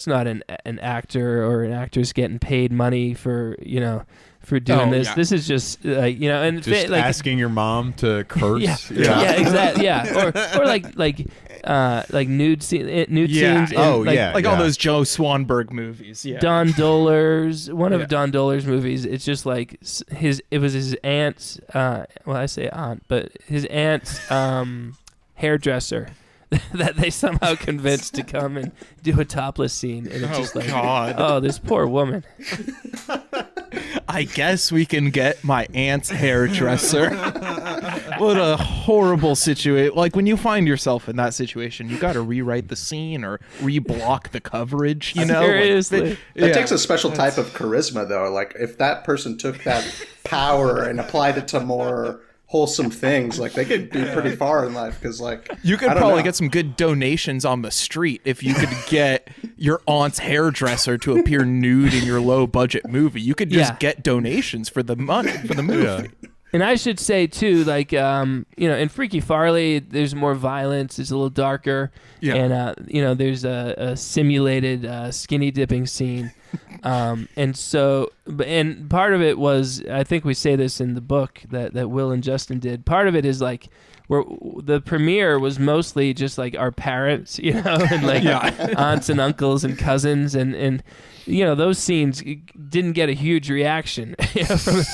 not an actor or an actress getting paid money for doing this. Yeah. This is just and Just like asking your mom to curse. yeah, exactly, yeah, or like nude scenes. Oh, like, yeah. Like all those Joe Swanberg movies. Yeah. Don Dolar's Don Dolar's movies. It's just like it was his aunt's. Well, I say aunt, but his aunt's hairdresser that they somehow convinced to come and do a topless scene, and it's just like, God. oh, this poor woman. I guess we can get my aunt's hairdresser. What a horrible situation. Like, when you find yourself in that situation, you got to rewrite the scene or reblock the coverage, Seriously. That takes a special type of charisma, though. Like, if that person took that power and applied it to more wholesome things, like, they could be pretty far in life, because, like, you could I don't probably know. get some good donations on the street if you could get your aunt's hairdresser to appear nude in your low budget movie. You could just get donations for the money for the movie. Yeah. And I should say too, like, in Freaky Farley, there's more violence. It's a little darker. Yeah. And there's a simulated skinny dipping scene. And part of it was, I think we say this in the book that Will and Justin did. Part of it is like, where the premiere was mostly just like our parents, and like aunts and uncles and cousins, and those scenes didn't get a huge reaction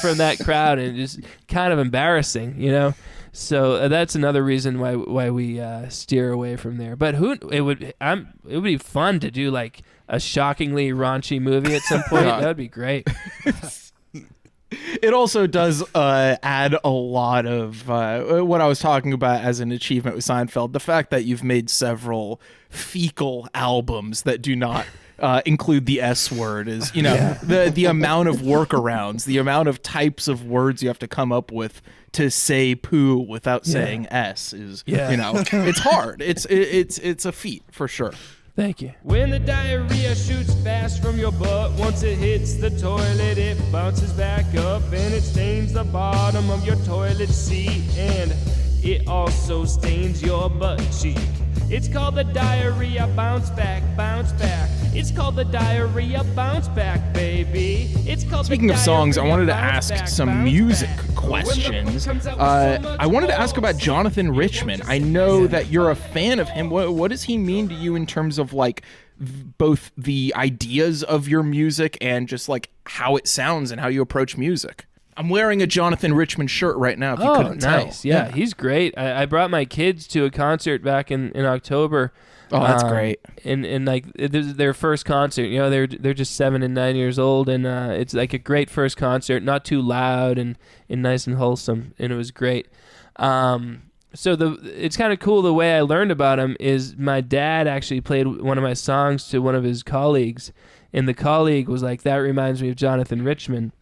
from that crowd, and just kind of embarrassing, So that's another reason why we steer away from there. But it would be fun to do like a shockingly raunchy movie at some point. That would be great. It also does add a lot of what I was talking about as an achievement with Seinfeld. The fact that you've made several fecal albums that do not include the S word is, the amount of workarounds, the amount of types of words you have to come up with to say poo without saying S is, it's hard. It's a feat for sure. Thank you. When the diarrhea shoots fast from your butt, once it hits the toilet, it bounces back up and it stains the bottom of your toilet seat, and it also stains your butt cheek. It's called the diarrhea bounce back, bounce back. It's called the diarrhea bounce back, baby. It's called. Speaking of songs, I wanted to bounce ask back, some bounce music back. questions. I wanted to ask about Jonathan Richman. I know that you're a fan of him. What does he mean to you in terms of like both the ideas of your music and just like how it sounds and how you approach music? I'm wearing a Jonathan Richman shirt right now, if you couldn't nice. tell. Yeah, he's great. I brought my kids to a concert back in October. Oh, that's great. And like, it was their first concert. They're just 7 and 9 years old, and it's like a great first concert, not too loud and nice and wholesome, and it was great. So it's kind of cool. The way I learned about him is my dad actually played one of my songs to one of his colleagues, and the colleague was like, "That reminds me of Jonathan Richman."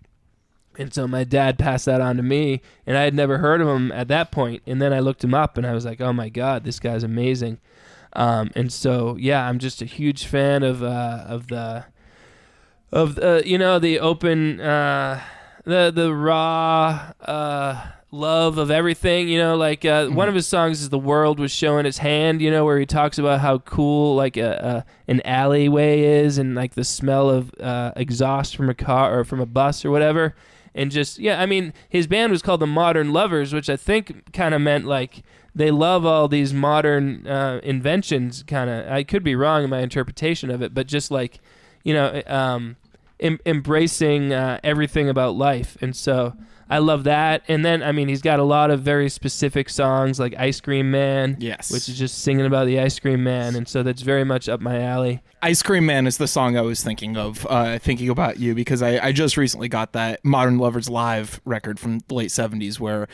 And so my dad passed that on to me, and I had never heard of him at that point. And then I looked him up, and I was like, "Oh my God, this guy's amazing!" And so I'm just a huge fan of the open the raw love of everything. One of his songs is "The World Was Showing Its Hand," where he talks about how cool like an alleyway is, and like the smell of exhaust from a car or from a bus or whatever. And just, his band was called the Motern Lovers, which I think kind of meant like they love all these modern inventions, kind of. I could be wrong in my interpretation of it, but just like, embracing everything about life. And so I love that. And then, I mean, he's got a lot of very specific songs like Ice Cream Man, Yes. which is just singing about the ice cream man. And so that's very much up my alley. Ice Cream Man is the song I was thinking of, thinking about you, because I just recently got that Modern Lovers Live record from the late 70s where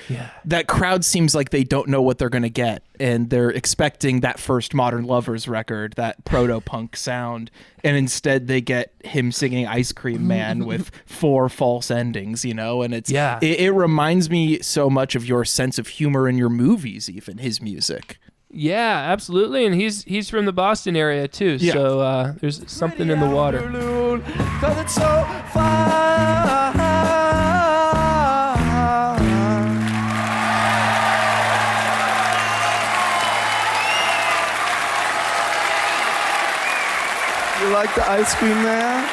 that crowd seems like they don't know what they're going to get, and they're expecting that first Modern Lovers record, that proto-punk sound, and instead they get him singing Ice Cream Man with 4 false endings, you know? And it reminds me so much of your sense of humor in your movies, even his music. Yeah, absolutely, and he's from the Boston area too. Yeah. So there's something in the water. 'Cause it's so fun. You like the Ice Cream Man?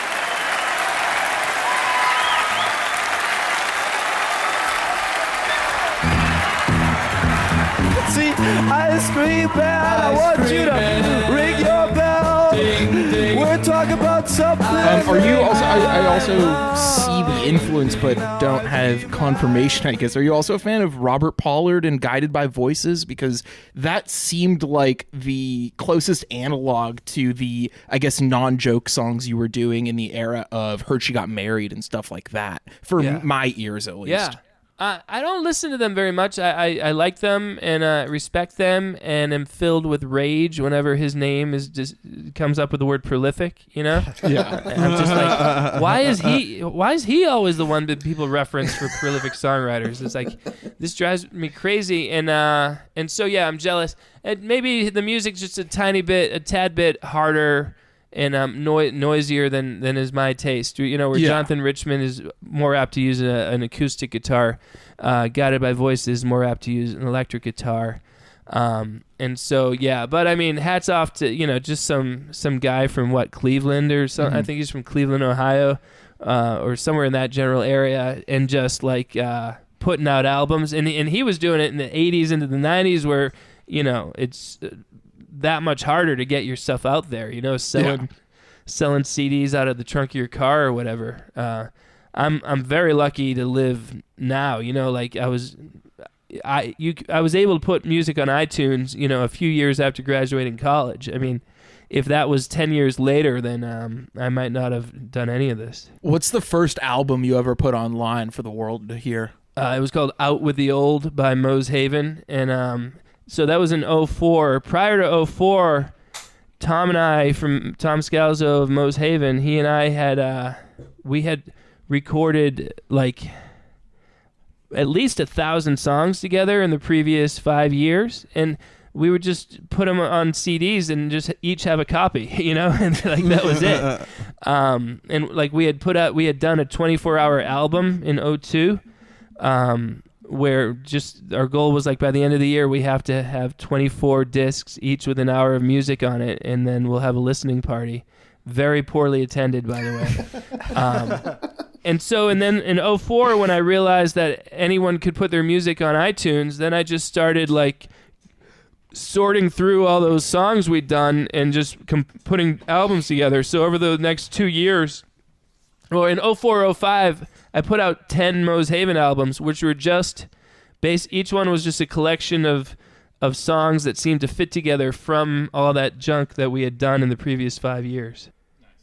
See, Ice Cream Man, I want you to ring your bell. We're talking about something. Are you also? I also see the influence, but don't have confirmation. I guess. Are you also a fan of Robert Pollard and Guided by Voices? Because that seemed like the closest analog to the, I guess, non-joke songs you were doing in the era of Heard She Got Married and stuff like that. For my ears, at least. Yeah. I don't listen to them very much. I like them and respect them, and am filled with rage whenever his name is just comes up with the word prolific. You know? Yeah. And I'm just like, why is he always the one that people reference for prolific songwriters? It's like, this drives me crazy, and so yeah, I'm jealous. And maybe the music's just a tad bit harder and noisier than is my taste. You know, where Jonathan Richman is more apt to use an acoustic guitar, Guided by Voices is more apt to use an electric guitar, and so yeah. But I mean, hats off to just some guy from Cleveland or something. I think he's from Cleveland, Ohio, or somewhere in that general area, and just like putting out albums. And he was doing it in the 80s into the 90s, where it's that much harder to get your stuff out there, selling CDs out of the trunk of your car or whatever. I'm very lucky to live now, like I was able to put music on iTunes, a few years after graduating college. I mean, if that was 10 years later, then I might not have done any of this. What's the first album you ever put online for the world to hear? It was called Out With the Old by Mose Haven, and so that was in 2004. Prior to 2004, Tom Scalzo of Mose Haven, he and I had we had recorded like at least 1,000 songs together in the previous 5 years, and we would just put them on CDs and just each have a copy, and like that was it. And like we had done a 24-hour album in 2002. Where just our goal was like by the end of the year we have to have 24 discs each with an hour of music on it, and then we'll have a listening party, very poorly attended by the way. And then in 2004 when I realized that anyone could put their music on iTunes, then I just started like sorting through all those songs we'd done and just putting albums together. So over the next 2 years, well, in 2004, 2005, I put out 10 Mose Haven albums, which were just each one was just a collection of songs that seemed to fit together from all that junk that we had done in the previous 5 years.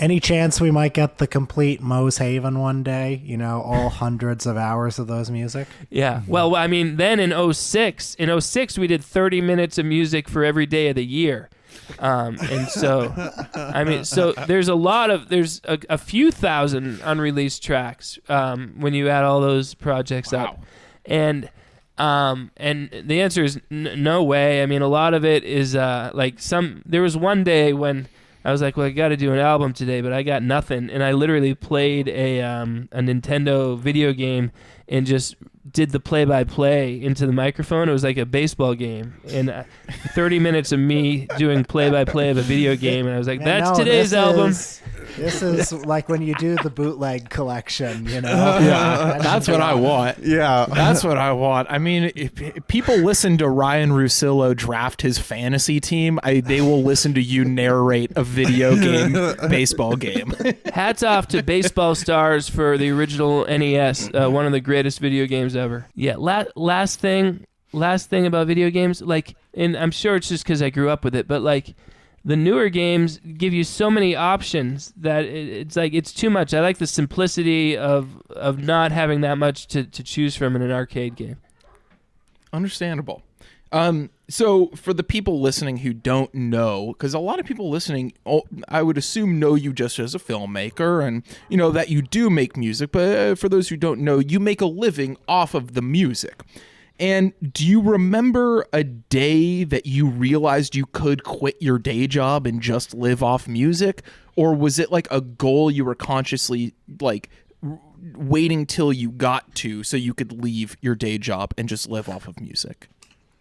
Any chance we might get the complete Mose Haven one day? All hundreds of hours of those music? Yeah. Well, I mean, then in 2006, we did 30 minutes of music for every day of the year. And so, I mean, so there's a few thousand unreleased tracks when you add all those projects up, and the answer is no way. I mean, a lot of it is there was one day when I was like, well, I got to do an album today, but I got nothing, and I literally played a Nintendo video game and just did the play-by-play into the microphone. It was like a baseball game, and 30 minutes of me doing play-by-play of a video game, and I was like, that's today's album. This is like when you do the bootleg collection, you know? Yeah, that's what I want. Yeah. That's what I want. I mean, if people listen to Ryan Russillo draft his fantasy team, they will listen to you narrate a video game baseball game. Hats off to Baseball Stars for the original NES, one of the greatest video games ever. Yeah, last thing about video games, like, and I'm sure it's just because I grew up with it, but like, the newer games give you so many options that it's like it's too much. I like the simplicity of not having that much to choose from in an arcade game. Understandable. So for the people listening who don't know, because a lot of people listening, I would assume know you just as a filmmaker and, you know, that you do make music. But for those who don't know, you make a living off of the music. And do you remember a day that you realized you could quit your day job and just live off music? Or was it like a goal you were consciously like waiting till you got to so you could leave your day job and just live off of music?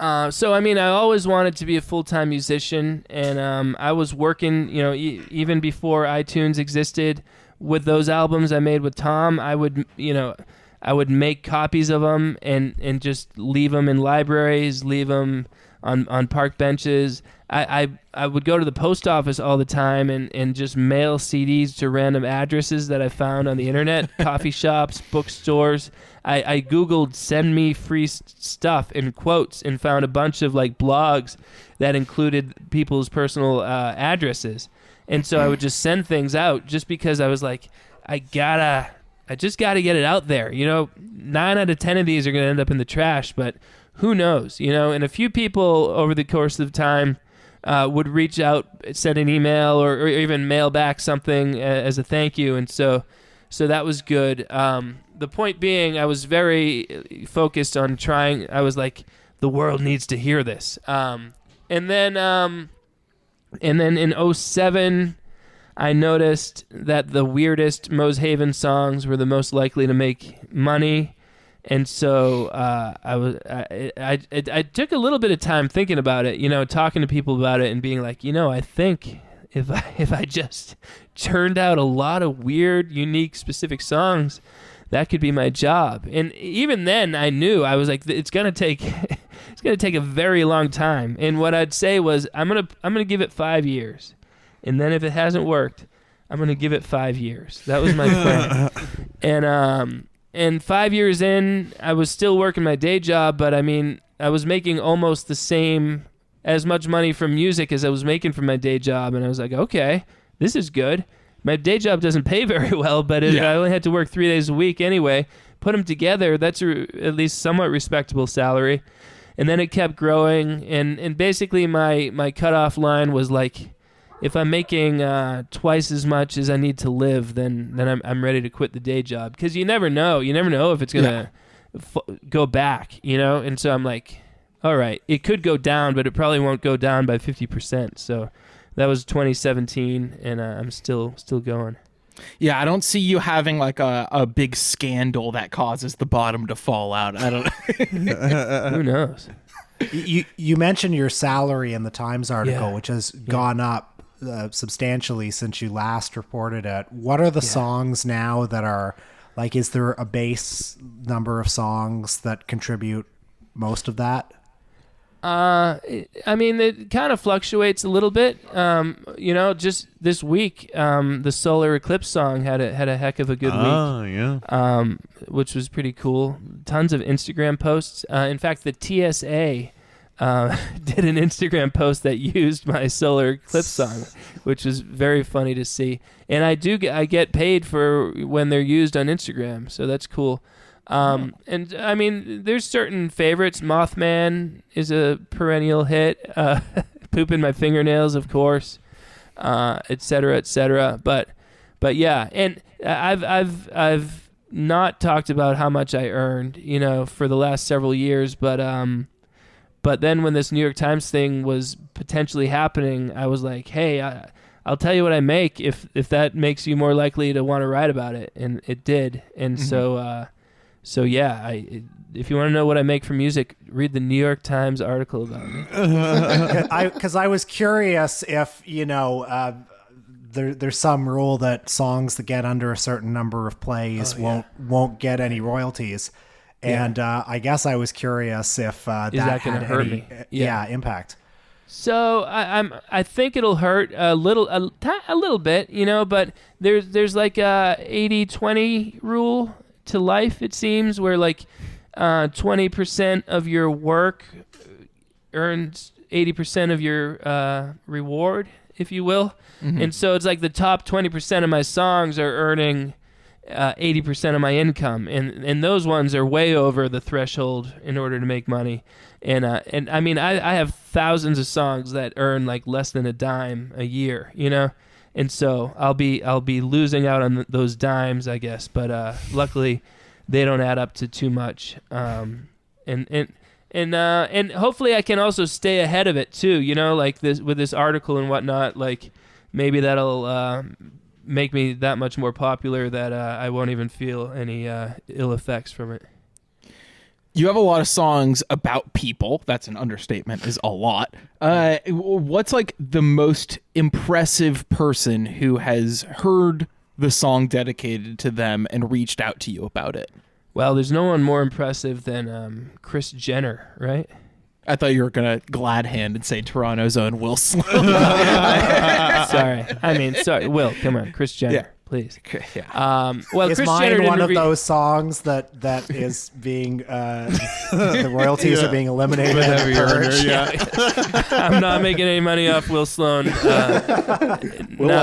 So, I mean, I always wanted to be a full-time musician, and I was working, you know, even before iTunes existed. With those albums I made with Tom, I would make copies of them and just leave them in libraries, leave them on park benches. I would go to the post office all the time and just mail CDs to random addresses that I found on the internet, coffee shops, bookstores. I Googled send me free stuff in quotes and found a bunch of like blogs that included people's personal addresses. And so I would just send things out just because I was like, I just got to get it out there. You know, 9 out of 10 of these are going to end up in the trash, but who knows, you know? And a few people over the course of time would reach out, send an email or even mail back something as a thank you. And so that was good. The point being, I was very focused on trying. I was like, the world needs to hear this. And then in 2007, I noticed that the weirdest Moshaven songs were the most likely to make money, and so I took a little bit of time thinking about it, you know, talking to people about it, and being like, you know, I think if I just churned out a lot of weird, unique, specific songs, that could be my job. And even then, I knew I was like, it's gonna take a very long time. And what I'd say was, I'm gonna give it 5 years. And then if it hasn't worked, I'm going to give it 5 years. That was my plan. And 5 years in, I was still working my day job, but I mean, I was making almost as much money from music as I was making from my day job. And I was like, okay, this is good. My day job doesn't pay very well, but I only had to work 3 days a week anyway. Put them together, that's at least somewhat respectable salary. And then it kept growing. And basically my cutoff line was like, if I'm making twice as much as I need to live, then I'm ready to quit the day job, because you never know if it's gonna go back, you know. And so I'm like, all right, it could go down, but it probably won't go down by 50%. So that was 2017, and I'm still going. Yeah, I don't see you having like a big scandal that causes the bottom to fall out. I don't. Who knows? You mentioned your salary in the Times article, which has gone up substantially since you last reported it. What are the songs now that are like, is there a base number of songs that contribute most of that? I mean, it kind of fluctuates a little bit. You know, just this week, the Solar Eclipse song had a heck of a good week. Oh, yeah. Which was pretty cool. Tons of Instagram posts. In fact, the TSA did an Instagram post that used my Solar Eclipse song, which was very funny to see. And I get paid for when they're used on Instagram, so that's cool. And I mean, there's certain favorites. Mothman is a perennial hit. Poop in My Fingernails, of course, et cetera, et cetera. But yeah, and I've not talked about how much I earned, you know, for the last several years, but then when this New York Times thing was potentially happening, I was like, hey, I'll tell you what I make if that makes you more likely to want to write about it. And it did. And so yeah, if you want to know what I make for music, read the New York Times article about me. Because I was curious if, you know, there's some rule that songs that get under a certain number of plays won't get any royalties. And I guess I was curious if that that gonna had hurt any me? impact. So I think it'll hurt a little bit, you know, but there's like a 80-20 rule to life, it seems, where like 20% of your work earns 80% of your reward, if you will. Mm-hmm. And so it's like the top 20% of my songs are earning 80% of my income, and those ones are way over the threshold in order to make money. And I mean, I have thousands of songs that earn like less than a dime a year, you know, and so I'll be losing out on those dimes, I guess. But luckily, they don't add up to too much. And hopefully I can also stay ahead of it too, you know, like this with this article and whatnot. Like maybe that'll make me that much more popular that I won't even feel any ill effects from it. You have a lot of songs about people. That's an understatement, is a lot. What's like the most impressive person who has heard the song dedicated to them and reached out to you about it? Well, there's no one more impressive than Kris Jenner, right? I thought you were going to glad hand and say Toronto's own Will Sloan. Sorry. Will, come on. Kris Jenner, please. Yeah. Well, is Kris mine Jenner one of those songs that is being the royalties are being eliminated? I'm not making any money off Will Sloan now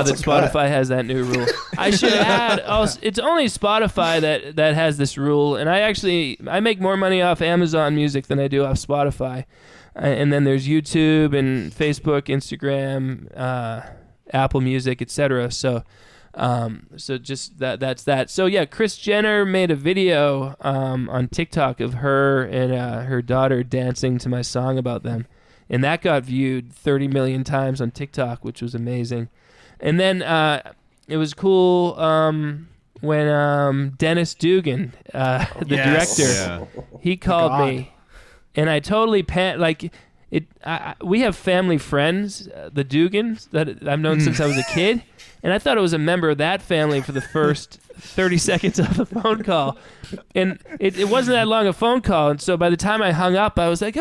that Spotify has that new rule. I should add, also, it's only Spotify that has this rule, and I make more money off Amazon Music than I do off Spotify. And then there's YouTube and Facebook, Instagram, Apple Music, etc. So just that's that. So yeah, Kris Jenner made a video on TikTok of her and her daughter dancing to my song about them, and that got viewed 30 million times on TikTok, which was amazing. And then it was cool when Dennis Dugan, the director, he called me, and I totally we have family friends, the Dugans, that I've known since I was a kid. And I thought it was a member of that family for the first 30 seconds of the phone call. And it wasn't that long a phone call. And so by the time I hung up, I was like,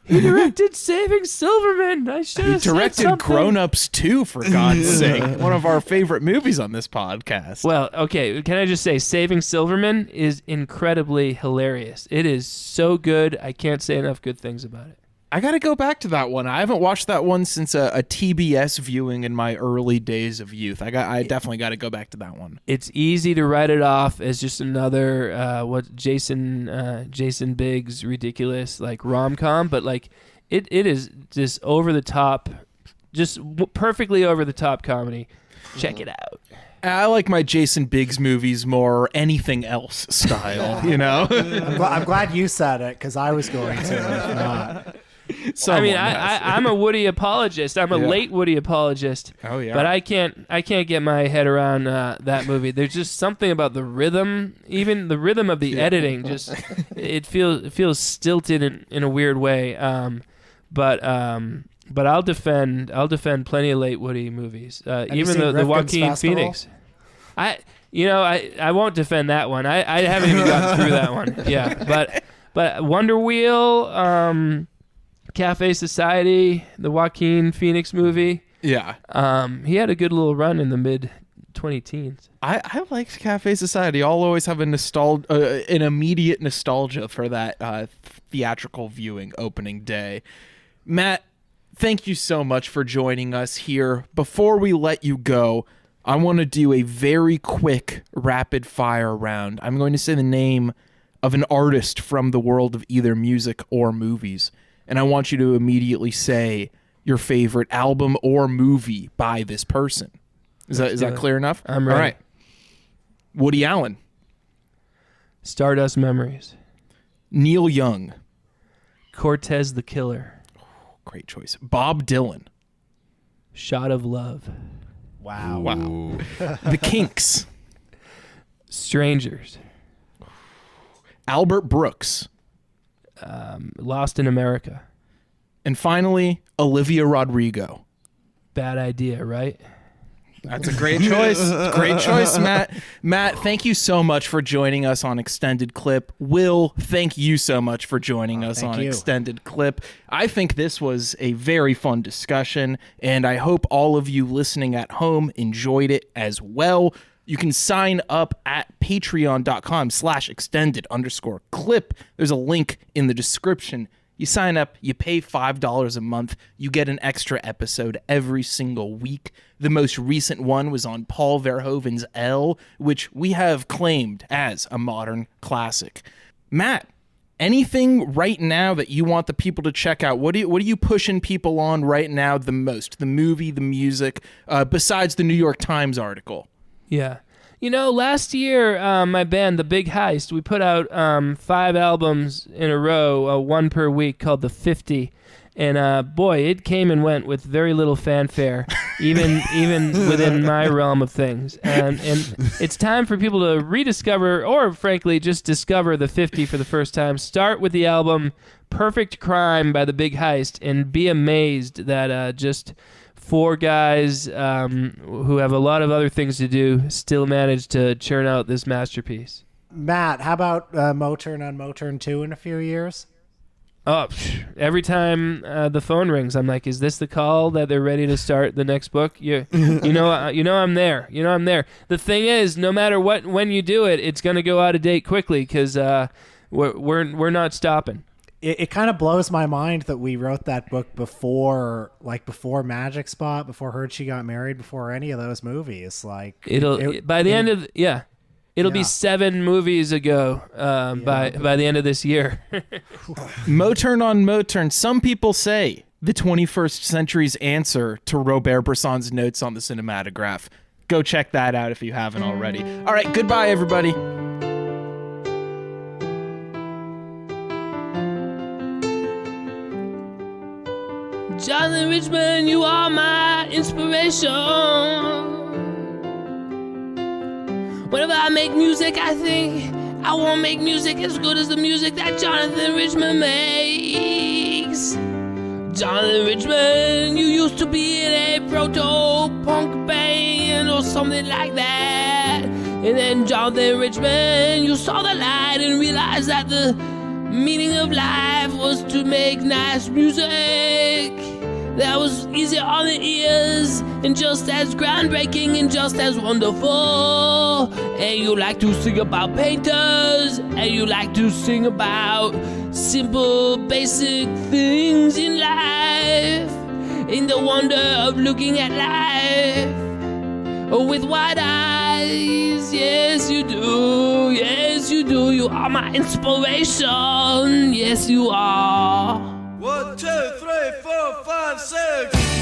he directed Saving Silverman. I should have said directed something. Grown Ups 2, for God's sake. One of our favorite movies on this podcast. Well, okay, can I just say Saving Silverman is incredibly hilarious. It is so good. I can't say enough good things about it. I got to go back to that one. I haven't watched that one since a TBS viewing in my early days of youth. I definitely got to go back to that one. It's easy to write it off as just another Jason Biggs ridiculous like rom-com, but like it is just over the top, just perfectly over the top comedy. Check it out. I like my Jason Biggs movies more anything else style, you know? I'm glad you said it because I was going to, if not. I'm a Woody apologist. I'm a late Woody apologist. Oh yeah. But I can't get my head around that movie. There's just something about the rhythm, even the rhythm of the editing. Just it feels stilted in a weird way. But I'll defend plenty of late Woody movies. Even the Joaquin Festival? Phoenix. I won't defend that one. I haven't even gotten through that one. Yeah, but Wonder Wheel. Cafe Society, the Joaquin Phoenix movie. Yeah. He had a good little run in the mid-2010s. I liked Cafe Society. I'll always have an immediate nostalgia for that theatrical viewing opening day. Matt, thank you so much for joining us here. Before we let you go, I want to do a very quick rapid fire round. I'm going to say the name of an artist from the world of either music or movies. And I want you to immediately say your favorite album or movie by this person. Is that clear enough? I'm ready. All right. Woody Allen. Stardust Memories. Neil Young. Cortez the Killer. Great choice. Bob Dylan. Shot of Love. Wow. The Kinks. Strangers. Albert Brooks. Lost in America. And finally, Olivia Rodrigo. Bad Idea, right? That's a great choice. Great choice, Matt. Matt, thank you so much for joining us on Extended Clip. Will, thank you so much for joining us on Extended Clip. I think this was a very fun discussion, and I hope all of you listening at home enjoyed it as well. You can sign up at patreon.com/extended_clip. There's a link in the description. You sign up, you pay $5 a month, you get an extra episode every single week. The most recent one was on Paul Verhoeven's L, which we have claimed as a modern classic. Matt, anything right now that you want the people to check out? What are you pushing people on right now the most? The movie, the music, besides the New York Times article? Yeah. You know, last year, my band, The Big Heist, we put out 5 albums in a row, one per week, called The 50. And boy, it came and went with very little fanfare, even within my realm of things. And it's time for people to rediscover, or frankly, just discover The 50 for the first time. Start with the album Perfect Crime by The Big Heist and be amazed that just 4 guys who have a lot of other things to do still managed to churn out this masterpiece. Matt, how about Motern on Motern 2 in a few years? Oh, every time the phone rings, I'm like, is this the call that they're ready to start the next book? You know I'm there. You know I'm there. The thing is, no matter when you do it, it's going to go out of date quickly because we're not stopping. It kind of blows my mind that we wrote that book before Magic Spot, before Heard She Got Married, before any of those movies. Like It'll be 7 movies ago by the end of this year. Motern on Motern. Some people say the 21st century's answer to Robert Bresson's notes on the cinematograph. Go check that out if you haven't already. All right, goodbye, everybody. Jonathan Richman, you are my inspiration. Whenever I make music, I think I want to make music as good as the music that Jonathan Richman makes. Jonathan Richman, you used to be in a proto-punk band or something like that. And then Jonathan Richman, you saw the light and realized that the meaning of life was to make nice music that was easy on the ears and just as groundbreaking and just as wonderful. And you like to sing about painters, and you like to sing about simple, basic things in life, in the wonder of looking at life with wide eyes. Yes, you do. Yes, you do. You are my inspiration. Yes, you are. 1, 2, 3, 4, 5, 6.